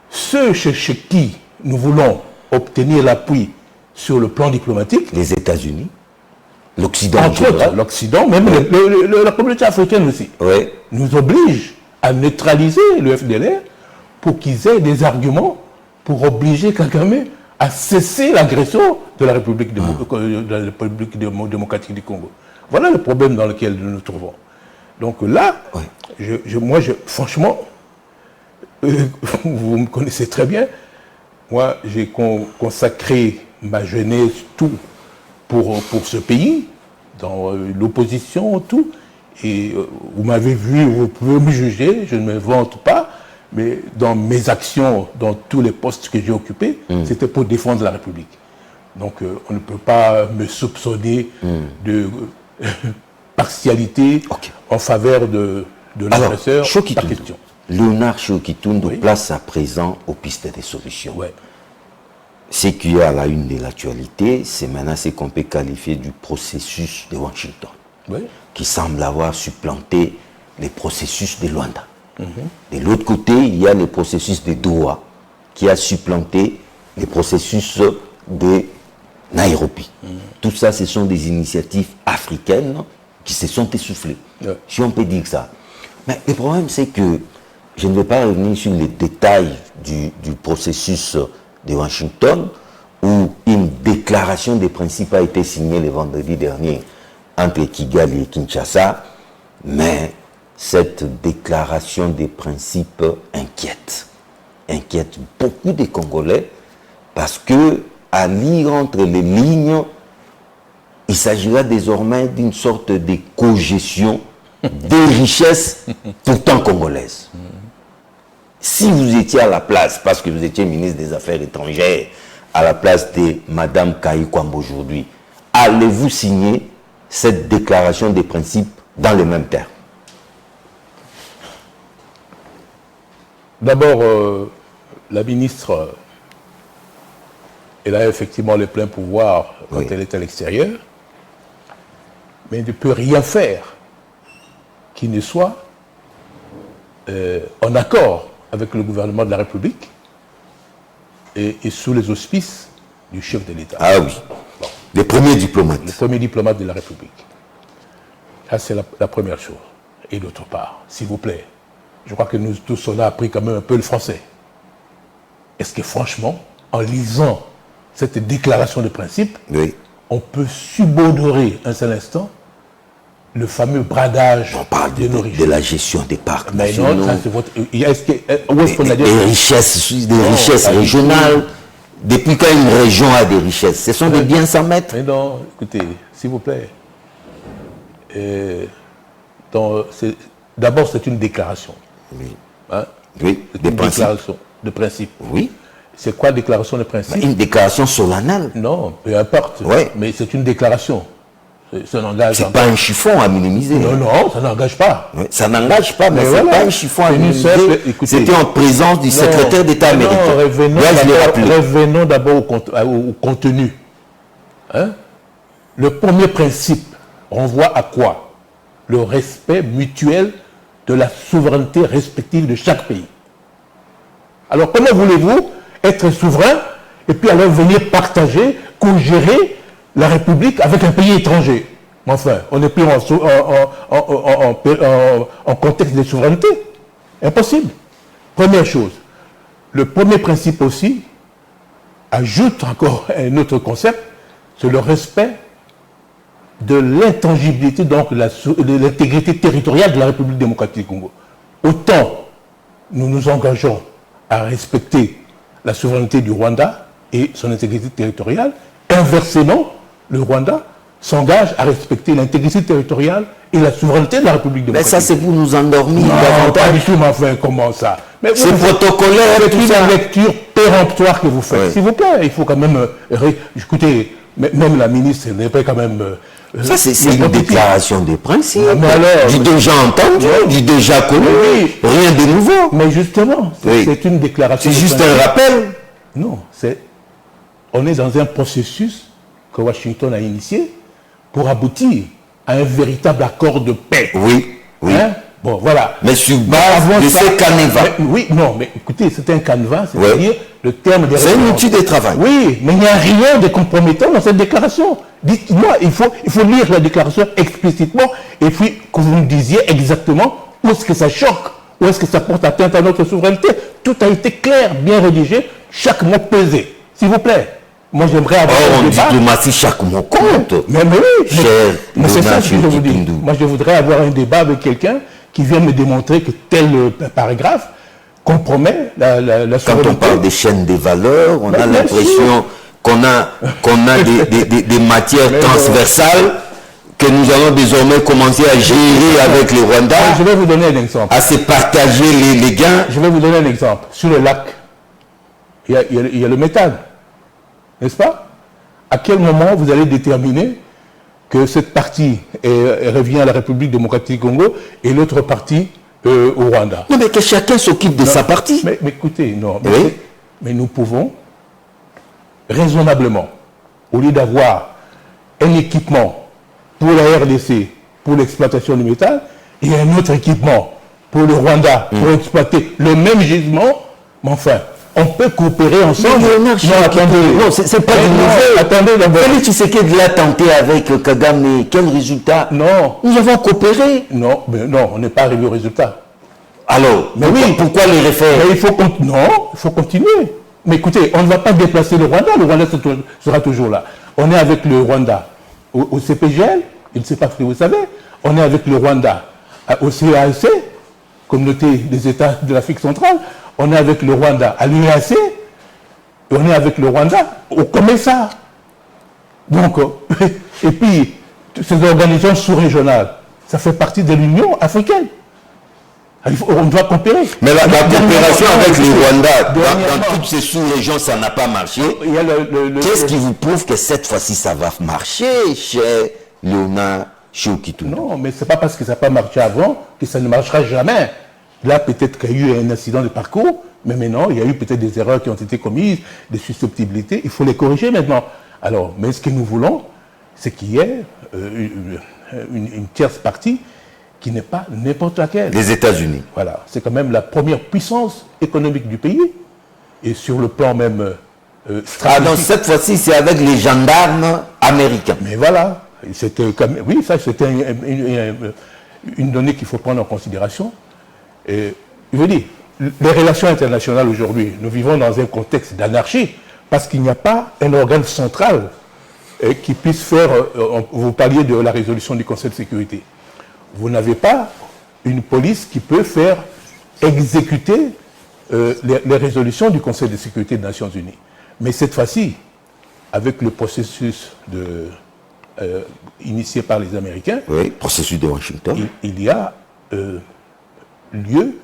ceux chez qui nous voulons obtenir l'appui sur le plan diplomatique, les États-Unis, l'Occident, entre autres, l'Occident, même la communauté africaine aussi, nous oblige à neutraliser le FDLR pour qu'ils aient des arguments pour obliger Kagame à cesser l'agression de la République démocratique du Congo. Voilà le problème dans lequel nous nous trouvons. Donc là, franchement, vous me connaissez très bien, moi j'ai consacré ma jeunesse, tout, pour ce pays, dans l'opposition, tout, et vous m'avez vu, vous pouvez me juger, je ne me vante pas, mais dans mes actions, dans tous les postes que j'ai occupés, c'était pour défendre la République. Donc on ne peut pas me soupçonner de partialité en faveur de l'agresseur. Par question. Léonard Shokitoun place à présent aux pistes des solutions. Ce qui est à la une de l'actualité, c'est maintenant ce qu'on peut qualifier du processus de Washington, qui semble avoir supplanté les processus de Luanda. De l'autre côté, il y a le processus de Doha, qui a supplanté les processus de Nairobi. Tout ça, ce sont des initiatives africaines qui se sont essoufflées, si on peut dire ça. Mais le problème, c'est que je ne vais pas revenir sur les détails du processus de Washington, où une déclaration de principes a été signée le vendredi dernier entre Kigali et Kinshasa, mais cette déclaration des principes inquiète beaucoup de Congolais, parce que, à lire entre les lignes, il s'agira désormais d'une sorte de cogestion des richesses pourtant congolaises. Si vous étiez à la place, parce que vous étiez ministre des Affaires étrangères, à la place de Mme Kayi Kwambo aujourd'hui, allez-vous signer cette déclaration des principes dans les mêmes termes? D'abord, la ministre, elle a effectivement les pleins pouvoirs quand elle est à l'extérieur, mais elle ne peut rien faire qui ne soit en accord avec le gouvernement de la République et sous les auspices du chef de l'État. Ah oui, les premiers diplomates. Les premiers diplomates de la République. Ça, c'est la première chose. Et d'autre part, s'il vous plaît, je crois que nous tous, on a appris quand même un peu le français. Est-ce que franchement, en lisant cette déclaration de principe, on peut subodorer un seul instant le fameux bradage de nos richesses, de la gestion des parcs nationaux, non, ça, c'est votre... où est-ce qu'on a des richesses régionales. Depuis quand une région a des richesses? Ce sont des biens sans maître. Mais non, écoutez, s'il vous plaît. D'abord, c'est une déclaration. C'est une déclaration de principe. C'est quoi déclaration de principe? Une déclaration solennelle. Non, peu importe. Mais c'est une déclaration. C'est pas un chiffon à minimiser. Non, ça n'engage pas. Ça n'engage pas, mais c'est pas un chiffon à minimiser. C'était en présence du secrétaire d'État américain. Revenons d'abord au contenu. Le premier principe renvoie à quoi? Le respect mutuel de la souveraineté respective de chaque pays. Alors comment voulez-vous être souverain et puis alors venir partager, co-gérer la République avec un pays étranger. Enfin, on n'est plus en contexte de souveraineté. Impossible. Première chose. Le premier principe aussi ajoute encore un autre concept, c'est le respect de l'intangibilité, donc de l'intégrité territoriale de la République démocratique du Congo. Autant nous nous engageons à respecter la souveraineté du Rwanda et son intégrité territoriale, inversement, le Rwanda s'engage à respecter l'intégrité territoriale et la souveraineté de la République démocratique. Mais ça, c'est pour nous endormir davantage. Pas du tout, mais enfin, comment ça? C'est protocolaire, c'est une lecture péremptoire que vous faites. Oui. S'il vous plaît, il faut quand même... écoutez, même la ministre n'est pas quand même... ça, c'est une déclaration de principe. Alors, du déjà entendu, du déjà connu, rien de nouveau. Mais justement, c'est une déclaration. C'est juste un rappel. Non, on est dans un processus que Washington a initié pour aboutir à un véritable accord de paix. Oui, oui. Hein? Bon, voilà. Mais sur base de ce canevas. Oui, non, mais écoutez, c'est un canevas, c'est-à-dire le terme des c'est un outil de travail. Oui, mais il n'y a rien de compromettant dans cette déclaration. Dites-moi, il faut lire la déclaration explicitement et puis que vous nous disiez exactement où est-ce que ça choque, où est-ce que ça porte atteinte à notre souveraineté. Tout a été clair, bien rédigé, chaque mot pesé. S'il vous plaît. Moi, j'aimerais avoir un débat. En diplomatie, chaque mot compte. Mais oui, mais c'est ça que je vous dis. Moi, je voudrais avoir un débat avec quelqu'un qui vient me démontrer que tel paragraphe compromet la souveraineté. Quand on parle des chaînes des valeurs, on a l'impression qu'on a des matières transversales que nous allons désormais commencer à gérer avec les Rwandais. Je vais vous donner un exemple. À se partager les gains. Je vais vous donner un exemple. Sur le lac, il y a le méthane. N'est-ce pas? À quel moment vous allez déterminer que cette partie revient à la République démocratique du Congo et l'autre partie au Rwanda? Non, mais que chacun s'occupe de sa partie. Mais écoutez, non. Oui. Mais nous pouvons, raisonnablement, au lieu d'avoir un équipement pour la RDC, pour l'exploitation du métal, et un autre équipement pour le Rwanda, pour exploiter le même gisement, mais enfin, on peut coopérer ensemble. Non, c'est pas du nouveau. Attendez, d'abord. Félix Tshisekedi l'a tenté avec Kagame. Quel résultat? Non. Nous avons coopéré. Non, mais non, on n'est pas arrivé au résultat. Alors, mais pourquoi les refaire? Mais il faut continuer. Mais écoutez, on ne va pas déplacer le Rwanda sera toujours là. On est avec le Rwanda au CPGL, je ne sais pas si vous savez, on est avec le Rwanda au CAC, Communauté des États de l'Afrique centrale, on est avec le Rwanda à l'UEAC, et on est avec le Rwanda au COMESA. Donc, et puis, ces organisations sous-régionales, ça fait partie de l'Union africaine. On doit coopérer. Mais la coopération avec le Rwanda, dans toutes ces sous-régions, ça n'a pas marché. Qu'est-ce qui vous prouve que cette fois-ci, ça va marcher, cher Léonard Chiokitou? Non, mais ce n'est pas parce que ça n'a pas marché avant que ça ne marchera jamais. Là, peut-être qu'il y a eu un incident de parcours, mais maintenant, il y a eu peut-être des erreurs qui ont été commises, des susceptibilités. Il faut les corriger maintenant. Alors, mais ce que nous voulons, c'est qu'il y ait une tierce partie qui n'est pas n'importe laquelle. Les États-Unis. Voilà. C'est quand même la première puissance économique du pays. Et sur le plan même stratégique. Ah, donc cette fois-ci, c'est avec les gendarmes américains. Mais voilà. Oui, ça, c'était une donnée qu'il faut prendre en considération. Et, je veux dire, les relations internationales aujourd'hui, nous vivons dans un contexte d'anarchie parce qu'il n'y a pas un organe central qui puisse faire, vous parliez de la résolution du Conseil de sécurité. Vous n'avez pas une police qui peut faire exécuter les résolutions du Conseil de sécurité des Nations Unies. Mais cette fois-ci, avec le processus initié par les Américains, oui, processus de Washington, il y a lieu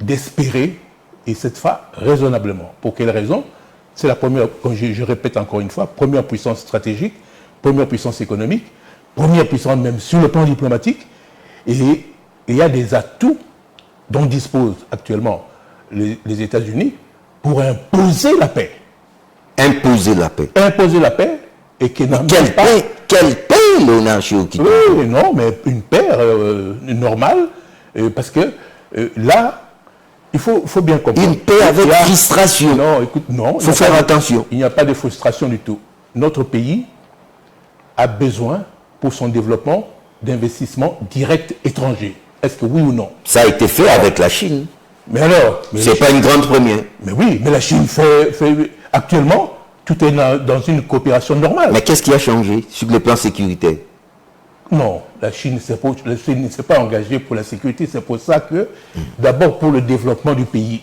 d'espérer, et cette fois raisonnablement. Pour quelle raison? C'est la première, comme je répète encore une fois, première puissance stratégique, première puissance économique, première puissance même sur le plan diplomatique, et il y a des atouts dont disposent actuellement les États-Unis pour imposer la paix. Imposer la paix. Imposer la paix, et qui n'a pas... Quelle paix, Léonard Chiokitou? Oui, non, mais une paix normale, parce que là, il faut bien comprendre. Une paix avec frustration. Non, écoute, non. Il faut faire attention. Il n'y a pas de frustration du tout. Notre pays a besoin, pour son développement, d'investissements directs étrangers. Est-ce que oui ou non? Ça a été fait avec la Chine. Mais alors, C'est pas une grande première. mais oui, mais la Chine fait actuellement, tout est dans une coopération normale. Mais qu'est-ce qui a changé sur le plan sécuritaire? Non, la Chine ne s'est pas engagée pour la sécurité. C'est pour ça que, d'abord pour le développement du pays,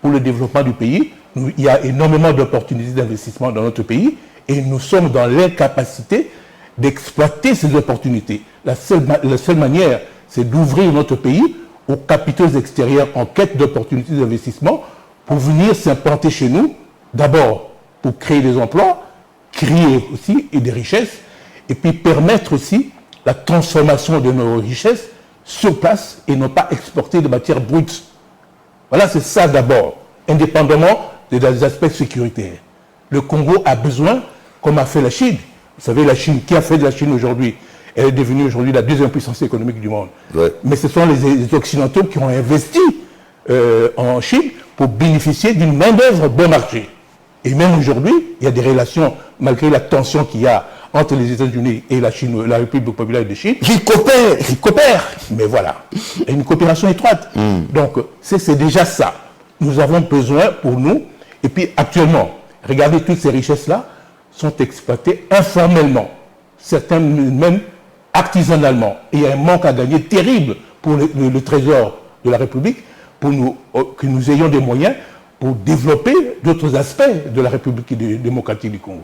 il y a énormément d'opportunités d'investissement dans notre pays et nous sommes dans l'incapacité d'exploiter ces opportunités. La seule manière, c'est d'ouvrir notre pays aux capitaux extérieurs en quête d'opportunités d'investissement pour venir s'implanter chez nous, d'abord pour créer des emplois, créer aussi des richesses, et puis permettre aussi la transformation de nos richesses sur place et non pas exporter de matières brutes. Voilà, c'est ça d'abord, indépendamment des aspects sécuritaires. Le Congo a besoin, comme a fait la Chine. Vous savez, la Chine, qui a fait de la Chine aujourd'hui? Elle est devenue aujourd'hui la deuxième puissance économique du monde. Ouais. Mais ce sont les Occidentaux qui ont investi en Chine pour bénéficier d'une main-d'œuvre bon marché. Et même aujourd'hui, il y a des relations, malgré la tension qu'il y a entre les États-Unis et la Chine, la République populaire de Chine. Ils coopèrent. Mais voilà, il y a une coopération étroite. Donc, c'est déjà ça. Nous avons besoin pour nous, et puis actuellement, regardez, toutes ces richesses-là sont exploitées informellement, certains même artisanalement. Et il y a un manque à gagner terrible pour le trésor de la République, pour que nous ayons des moyens pour développer d'autres aspects de la République démocratique du Congo.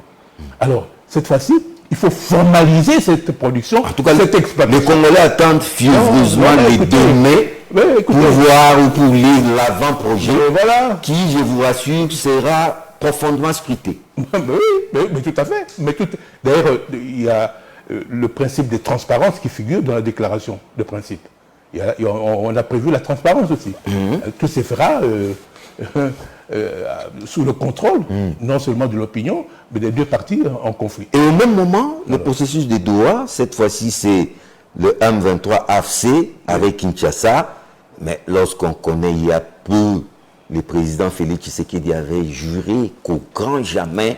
Alors, cette fois-ci, il faut formaliser cette production, en tout cas, cette exploitation. Les Congolais attendent fiévreusement les 2 mai pour voir ou pour lire l'avant-projet qui, je vous rassure, sera profondément scruté. Mais tout à fait. D'ailleurs, il y a le principe de transparence qui figure dans la déclaration de principe. On a prévu la transparence aussi. Tout se fera sous le contrôle, non seulement de l'opinion, mais des deux parties en conflit. Et au même moment, le processus de Doha, cette fois-ci c'est le M23 AFC avec Kinshasa, mais lorsqu'on connaît il y a peu, le président Félix Tshisekedi avait juré qu'au grand jamais,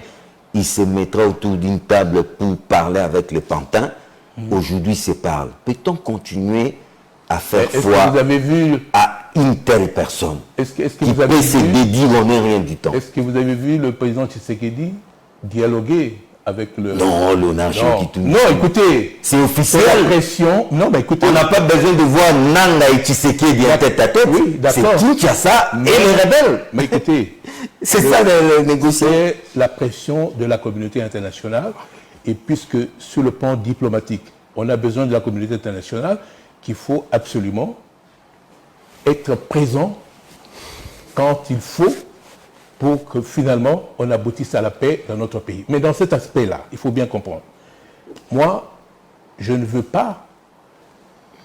il se mettra autour d'une table pour parler avec les pantins. Aujourd'hui, se parle. Peut-on continuer à faire foi à une telle personne qui peut se dédire on n'est rien du temps? Est-ce que vous avez vu le président Tshisekedi dialoguer avec le... Non, l'onarchie qui tout... Non, écoutez, c'est officiel. C'est la pression. Non, mais écoutez... On n'a pas besoin de voir Nanga et Tshisekedi en tête à tête. Oui, d'accord. C'est Kinshasa et les rebelles. Mais écoutez... c'est ça le négocier. C'est la pression de la communauté internationale. Et puisque sur le plan diplomatique, on a besoin de la communauté internationale, qu'il faut absolument être présent quand il faut pour que finalement on aboutisse à la paix dans notre pays. Mais dans cet aspect-là, il faut bien comprendre. Moi, je ne veux pas,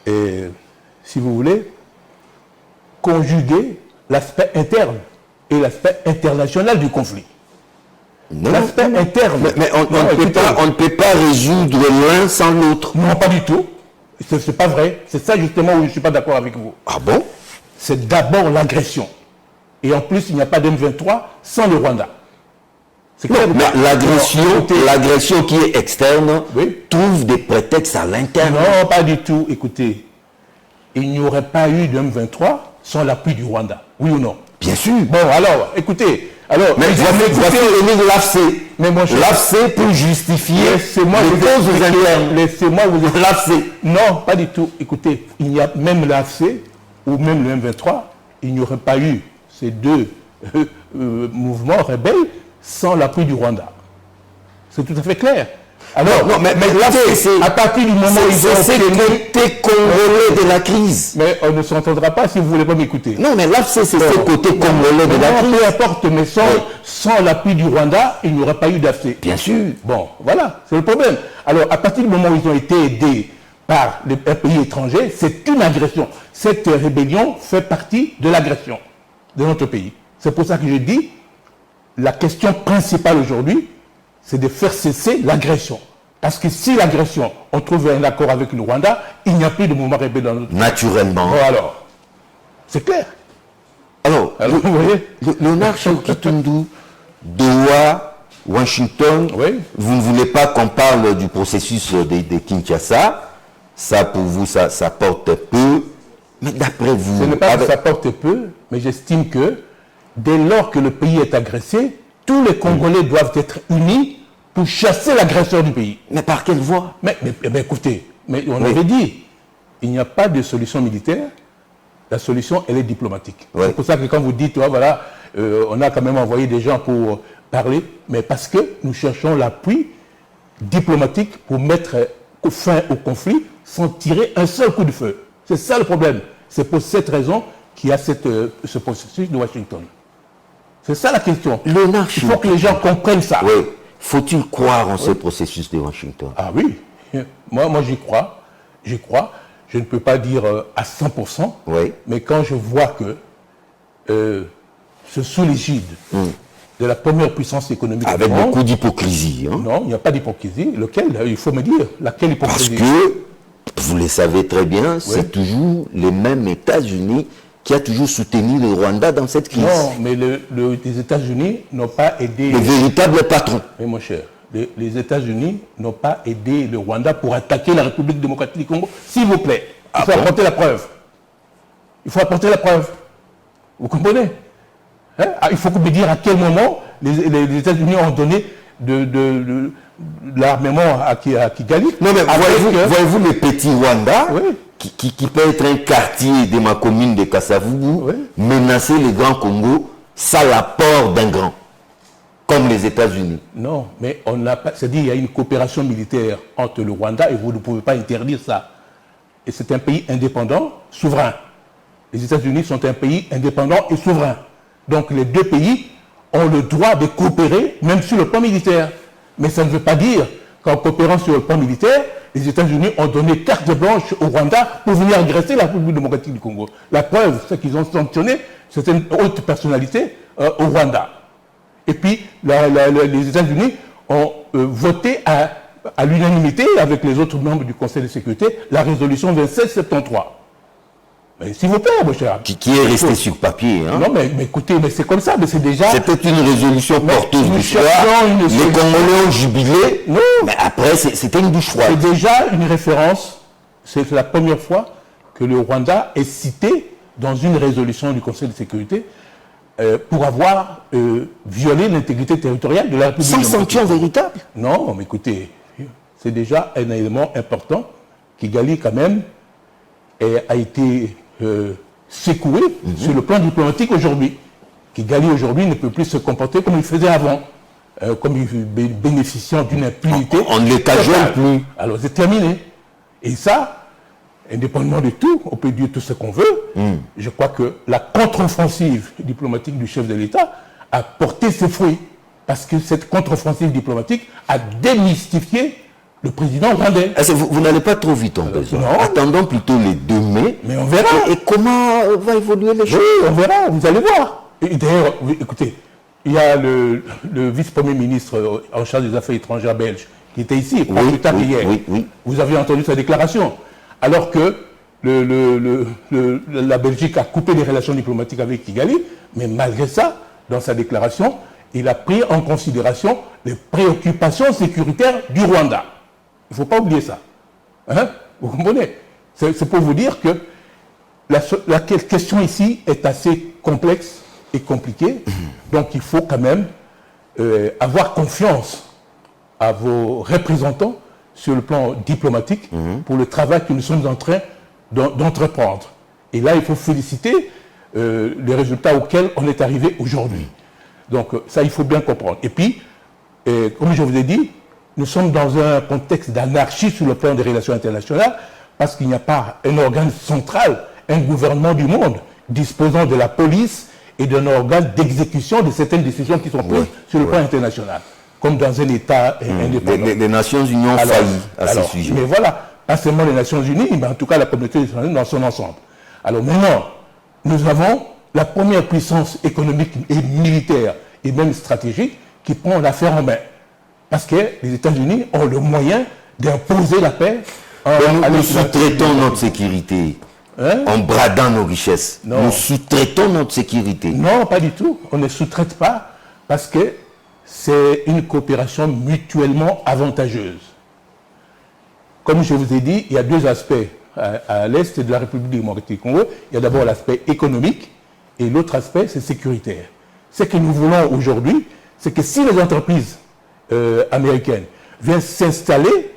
si vous voulez, conjuguer l'aspect interne et l'aspect international du conflit. L'aspect interne. Mais on ne peut pas résoudre l'un sans l'autre. Non, pas du tout. C'est pas vrai. C'est ça justement où je ne suis pas d'accord avec vous. Ah bon? C'est d'abord l'agression. Et en plus, il n'y a pas d'M23 sans le Rwanda. C'est clair. Mais l'agression qui est externe trouve des prétextes à l'interne. Non, pas du tout. Écoutez, il n'y aurait pas eu d'M23 sans l'appui du Rwanda. Oui ou non? Bien sûr. Bon, alors, écoutez. Alors, mais voici l'AFC. Mais mon cher, l'AFC pour justifier les causes internes. Laissez-moi vous expliquer. L'AFC. Non, pas du tout. Écoutez, il y a même l'AFC ou même le M23, il n'y aurait pas eu ces deux mouvements rebelles sans l'appui du Rwanda. C'est tout à fait clair. Alors, non, mais l'AFC, c'est à partir du moment où ils ont côté congolais de la crise. Mais on ne s'entendra pas si vous ne voulez pas m'écouter. Non, mais l'AFC, c'est ce côté congolais de la crise. Peu importe, mais sans l'appui du Rwanda, il n'y aurait pas eu d'AFC. Bien sûr. Bon, voilà, c'est le problème. Alors, à partir du moment où ils ont été aidés par un pays étranger, c'est une agression. Cette rébellion fait partie de l'agression de notre pays. C'est pour ça que je dis, la question principale aujourd'hui, c'est de faire cesser l'agression. Parce que si l'agression, on trouve un accord avec le Rwanda, il n'y a plus de mouvement rebelle dans notre pays. Naturellement. Bon, alors, c'est clair. Alors vous voyez, Léonard Chao Kitundu, Doha, Washington, Oui. vous ne voulez pas qu'on parle du processus de Kinshasa. Ça, pour vous, ça porte peu. Mais d'après vous... Ce n'est pas que ça porte peu, mais j'estime que dès lors que le pays est agressé, tous les Congolais doivent être unis pour chasser l'agresseur du pays. Mais par quelle voie? Mais écoutez, on avait dit, il n'y a pas de solution militaire, la solution, elle est diplomatique. Oui. C'est pour ça que quand vous dites, voilà, on a quand même envoyé des gens pour parler, mais parce que nous cherchons l'appui diplomatique pour mettre fin au conflit sans tirer un seul coup de feu. C'est ça le problème. C'est pour cette raison qu'il y a ce processus de Washington. C'est ça la question. Léonard Il faut que les gens comprennent ça. Oui. Faut-il croire en ce processus de Washington? Ah oui. Moi j'y crois. J'y crois. Je ne peux pas dire à 100%. Oui. Mais quand je vois que c'est sous l'égide de la première puissance économique Avec du monde, beaucoup d'hypocrisie. Hein? non, il n'y a pas d'hypocrisie. Lequel? Il faut me dire. Laquelle hypocrisie? Parce que, vous le savez très bien, c'est toujours les mêmes États-Unis qui a toujours soutenu le Rwanda dans cette crise. Non, mais les États-Unis n'ont pas aidé... Le véritable patron. Mais mon cher, les États-Unis n'ont pas aidé le Rwanda pour attaquer la République démocratique du Congo. S'il vous plaît, il faut apporter la preuve. Il faut apporter la preuve. Vous comprenez? Hein? Il faut me dire à quel moment les États-Unis ont donné de l'armement à Kigali. Non, mais voyez-vous le petit Rwanda, oui, qui peut être un quartier de ma commune de Kassavubu, oui, menacer le Grand Congo, ça l'apport d'un grand, comme les États-Unis. non, mais on n'a pas... C'est-à-dire qu'il y a une coopération militaire entre le Rwanda et vous ne pouvez pas interdire ça. Et c'est un pays indépendant, souverain. Les États-Unis sont un pays indépendant et souverain. Donc les deux pays ont le droit de coopérer, même sur le plan militaire. Mais ça ne veut pas dire qu'en coopérant sur le plan militaire, les États-Unis ont donné carte blanche au Rwanda pour venir agresser la République démocratique du Congo. La preuve, c'est qu'ils ont sanctionné certaines hautes personnalités au Rwanda. Et puis, les États-Unis ont voté à l'unanimité avec les autres membres du Conseil de sécurité la résolution 2773. Mais s'il vous plaît, mon cher. Qui est resté sur papier. Hein? Non, mais écoutez, mais c'est comme ça, mais c'est déjà... C'était une résolution porteuse d'espoir. Les Congolais ont jubilé. Non. Mais après, c'était une douche froide. C'est déjà une référence. C'est la première fois que le Rwanda est cité dans une résolution du Conseil de sécurité pour avoir violé l'intégrité territoriale de la République. Sans sanction véritable? Non, mais écoutez, c'est déjà un élément important. Kigali, quand même, a été secoué sur le plan diplomatique aujourd'hui. Kigali, aujourd'hui, ne peut plus se comporter comme il faisait avant, comme bénéficiant d'une impunité. On ne les cajole plus. Alors, c'est terminé. Et ça, indépendamment de tout, on peut dire tout ce qu'on veut. Je crois que la contre-offensive diplomatique du chef de l'État a porté ses fruits. Parce que cette contre-offensive diplomatique a démystifié le président rwandais. Vous n'allez pas trop vite en besoin. Non. Attendons plutôt les 2 mai. Mais on verra. Et comment va évoluer les choses? Oui, on verra, vous allez voir. Et d'ailleurs, écoutez, il y a le vice-premier ministre en charge des affaires étrangères belge qui était ici, pas plus tard qu'hier. Oui. Vous avez entendu sa déclaration. Alors que la Belgique a coupé les relations diplomatiques avec Kigali, mais malgré ça, dans sa déclaration, il a pris en considération les préoccupations sécuritaires du Rwanda. Il ne faut pas oublier ça. Hein? Vous comprenez? C'est pour vous dire que la question ici est assez complexe et compliquée. Donc il faut quand même avoir confiance à vos représentants sur le plan diplomatique pour le travail que nous sommes en train d'entreprendre. Et là, il faut féliciter les résultats auxquels on est arrivé aujourd'hui. Donc ça, il faut bien comprendre. Et puis, comme je vous ai dit, nous sommes dans un contexte d'anarchie sur le plan des relations internationales parce qu'il n'y a pas un organe central, un gouvernement du monde disposant de la police et d'un organe d'exécution de certaines décisions qui sont prises sur le plan international, comme dans un État indépendant. Les Nations Unies ont failli à ce sujet. Mais voilà, pas seulement les Nations Unies, mais en tout cas la communauté internationale dans son ensemble. Alors maintenant, nous avons la première puissance économique et militaire et même stratégique qui prend l'affaire en main. Parce que les États-Unis ont le moyen d'imposer la paix. Nous sous-traitons notre sécurité en bradant nos richesses. Non. Nous sous-traitons notre sécurité. Non, pas du tout. On ne sous-traite pas parce que c'est une coopération mutuellement avantageuse. Comme je vous ai dit, il y a deux aspects à l'est de la République démocratique du Congo. Il y a d'abord l'aspect économique et l'autre aspect, c'est sécuritaire. Ce que nous voulons aujourd'hui, c'est que si les entreprises américaines viennent s'installer,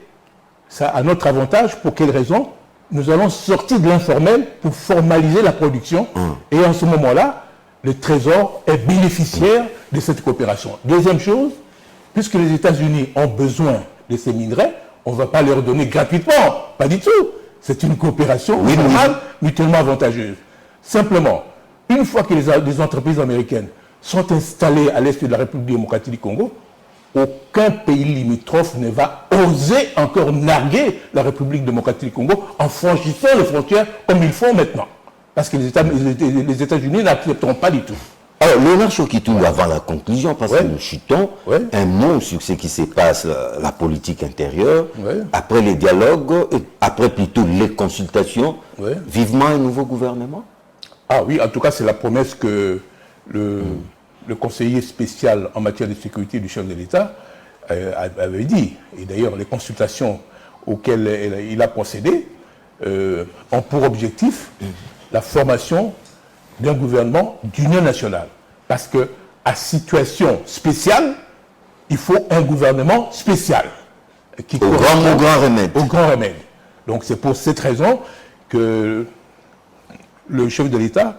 ça a notre avantage. Pour quelle raison? Nous allons sortir de l'informel pour formaliser la production. Et en ce moment-là, le Trésor est bénéficiaire de cette coopération. Deuxième chose, puisque les États-Unis ont besoin de ces minerais, on ne va pas leur donner gratuitement. Pas du tout. C'est une coopération normale, mutuellement avantageuse. Simplement, une fois que les entreprises américaines sont installées à l'est de la République démocratique du Congo, aucun pays limitrophe ne va oser encore narguer la République démocratique du Congo en franchissant les frontières comme ils font maintenant. Parce que les États-Unis n'accepteront pas du tout. Alors, Léonard Chokitou, avant la conclusion, parce que nous chutons, un mot sur ce qui se passe, la politique intérieure, après les dialogues, après plutôt les consultations, vivement un nouveau gouvernement? Ah oui, en tout cas, c'est la promesse que le conseiller spécial en matière de sécurité du chef de l'État avait dit. Et d'ailleurs, les consultations auxquelles il a procédé ont pour objectif la formation d'un gouvernement d'union nationale. Parce qu'à situation spéciale, il faut un gouvernement spécial. Qui au grand remède. Au grand remède. Donc c'est pour cette raison que le chef de l'État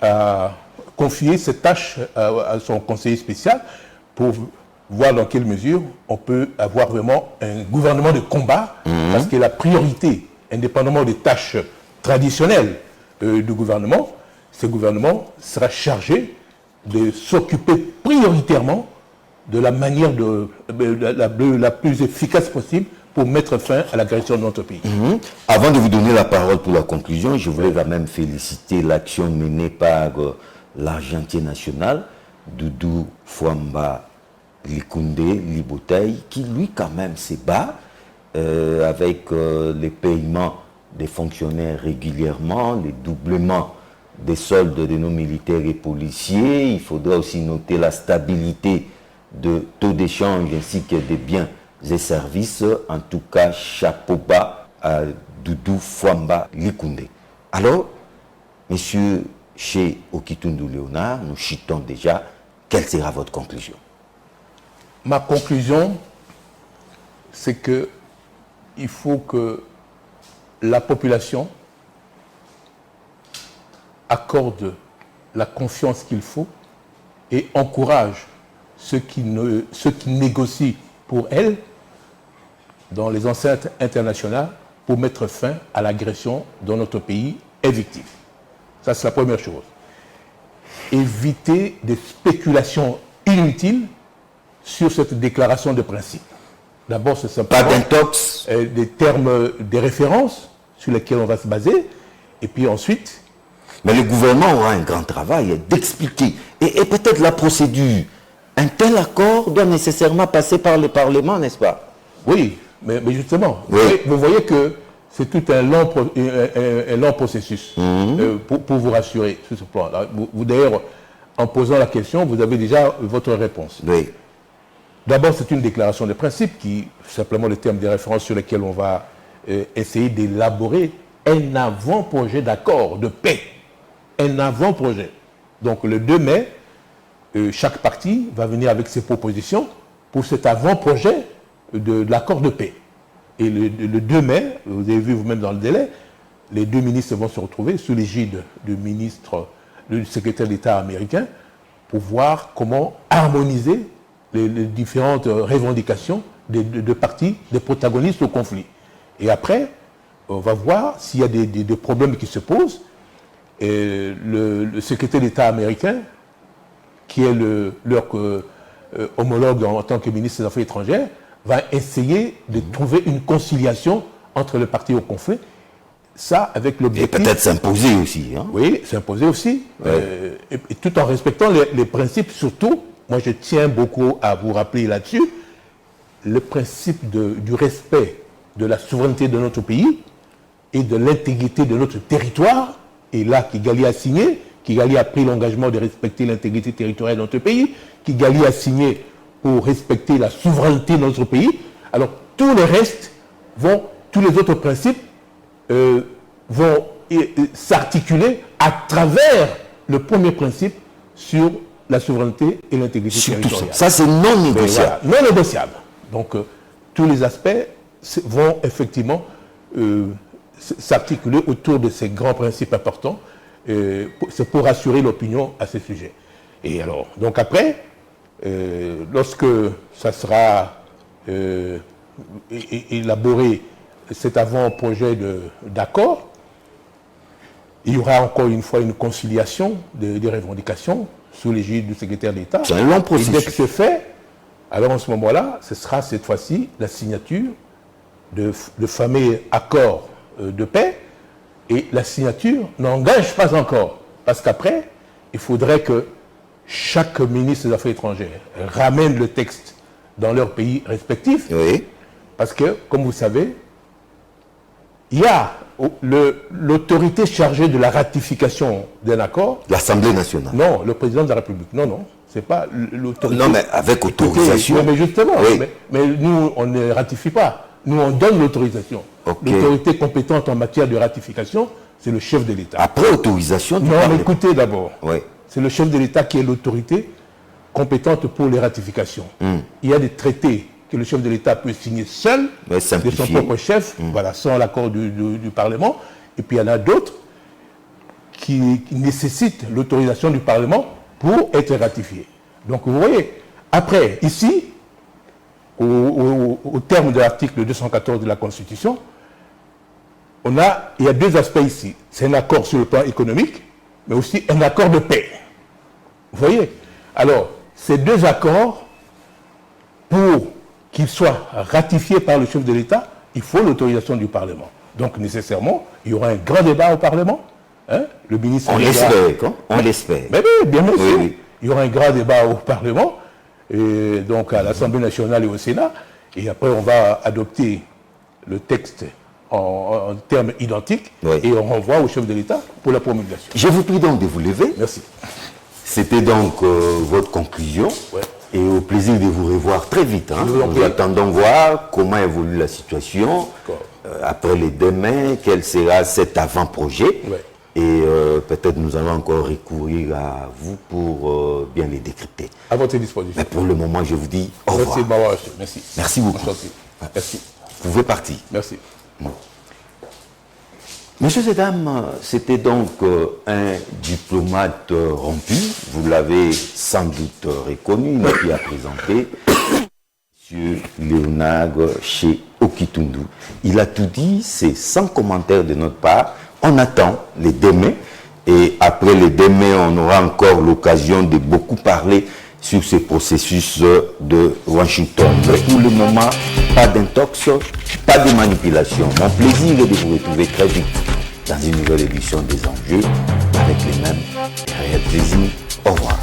a confié cette tâche à son conseiller spécial pour voir dans quelle mesure on peut avoir vraiment un gouvernement de combat, parce que la priorité, indépendamment des tâches traditionnelles du gouvernement, ce gouvernement sera chargé de s'occuper prioritairement de la manière la plus efficace possible pour mettre fin à l'agression de notre pays. Avant de vous donner la parole pour la conclusion, je voulais quand même féliciter l'action menée par l'argentier national, Doudou Fwamba Likunde Libotei, qui lui quand même se bat avec les paiements des fonctionnaires régulièrement, les doublements des soldes de nos militaires et policiers. Il faudra aussi noter la stabilité de taux d'échange ainsi que des biens et services. En tout cas, chapeau bas à Doudou Fwamba Likunde. Alors, monsieur chez Okitundu Léonard, nous chutons déjà. Quelle sera votre conclusion? Ma conclusion, c'est que il faut que la population accorde la confiance qu'il faut et encourage ceux qui négocient pour elle dans les enceintes internationales pour mettre fin à l'agression dont notre pays est victime. Ça, c'est la première chose. Éviter des spéculations inutiles sur cette déclaration de principe. D'abord, c'est simplement pas d'intox, des termes, des références sur lesquels on va se baser, et puis ensuite... Mais le gouvernement aura un grand travail d'expliquer, et peut-être la procédure. Un tel accord doit nécessairement passer par le Parlement, n'est-ce pas? Oui, mais justement, oui. Vous voyez que c'est tout un long processus pour vous rassurer sur ce plan. Vous d'ailleurs, en posant la question, vous avez déjà votre réponse. Oui. D'abord, c'est une déclaration de principe qui, simplement le terme des références sur lesquels on va essayer d'élaborer un avant-projet d'accord de paix. Un avant-projet. Donc le 2 mai, chaque parti va venir avec ses propositions pour cet avant-projet de l'accord de paix. Et le 2 mai, vous avez vu vous-même dans le délai, les deux ministres vont se retrouver sous l'égide du secrétaire d'État américain pour voir comment harmoniser les différentes revendications des deux parties, des protagonistes au conflit. Et après, on va voir s'il y a des problèmes qui se posent. Et le secrétaire d'État américain, qui est leur homologue en tant que ministre des Affaires étrangères, va essayer de trouver une conciliation entre les parties au conflit. Ça, avec l'objectif... Et peut-être s'imposer aussi. Hein? Oui, s'imposer aussi. Ouais. Et tout en respectant les principes, surtout, moi je tiens beaucoup à vous rappeler là-dessus, le principe du respect de la souveraineté de notre pays et de l'intégrité de notre territoire. Et là, Kigali a signé, Kigali a pris l'engagement de respecter l'intégrité territoriale de notre pays, Kigali a signé pour respecter la souveraineté de notre pays, alors tous les autres principes vont s'articuler à travers le premier principe sur la souveraineté et l'intégrité territoriale. Ça, c'est non négociable. Voilà, non négociable. Donc, tous les aspects vont effectivement s'articuler autour de ces grands principes importants. C'est pour rassurer l'opinion à ce sujet. Et alors, donc après, lorsque ça sera élaboré, cet avant-projet d'accord, il y aura encore une fois une conciliation des revendications sous l'égide du secrétaire d'État. C'est un long processus. Et dès que c'est fait, alors en ce moment-là, ce sera cette fois-ci la signature de fameux accord de paix. Et la signature n'engage pas encore. Parce qu'après, il faudrait que chaque ministre des Affaires étrangères ramène le texte dans leur pays respectif. Oui. Parce que, comme vous savez, il y a l'autorité chargée de la ratification d'un accord. L'Assemblée nationale. Non, le président de la République. Non, non, c'est pas l'autorité. Non, mais avec autorisation. Écoutez, mais justement, oui. mais nous, on ne ratifie pas. Nous, on donne l'autorisation. Okay. L'autorité compétente en matière de ratification, c'est le chef de l'État. Après autorisation du Non, Parlement. mais écoutez d'abord. Oui. C'est le chef de l'État qui est l'autorité compétente pour les ratifications. Il y a des traités que le chef de l'État peut signer seul, de son propre chef, voilà, sans l'accord du Parlement. Et puis il y en a d'autres qui nécessitent l'autorisation du Parlement pour être ratifiés. Donc vous voyez, après, ici, au terme de l'article 214 de la Constitution, il y a deux aspects ici. C'est un accord sur le plan économique, mais aussi un accord de paix. Vous voyez? Alors, ces deux accords, pour qu'ils soient ratifiés par le chef de l'État, il faut l'autorisation du Parlement. Donc, nécessairement, il y aura un grand débat au Parlement. Hein? Le ministre... On l'espère, quoi. On l'espère. Mais oui, bien sûr. Oui, oui. Il y aura un grand débat au Parlement, et donc à l'Assemblée nationale et au Sénat. Et après, on va adopter le texte en termes identiques, oui. Et on renvoie au chef de l'État pour la promulgation. Je vous prie donc de vous lever. Merci. C'était donc votre conclusion. Ouais. Et au plaisir de vous revoir très vite. Hein. Nous attendons voir comment évolue la situation. Après les 2 mai, quel sera cet avant-projet. Ouais. Et peut-être nous allons encore recourir à vous pour bien les décrypter. À votre disposition. Mais pour le moment, je vous dis au revoir. Merci de m'avoir reçu. Merci. Merci beaucoup. Merci. Vous pouvez partir. Merci. Messieurs et dames, c'était donc un diplomate rompu. Vous l'avez sans doute reconnu, il qui a présenté M. Léonard chez Okitundu. Il a tout dit, c'est sans commentaire de notre part. On attend les 2 mai. Et après les 2 mai, on aura encore l'occasion de beaucoup parler sur ce processus de Washington. Mais pour le moment, pas d'intox, pas de manipulation. Mon plaisir est de vous retrouver très vite dans une nouvelle édition des Enjeux avec les mêmes réels plaisirs. Au revoir.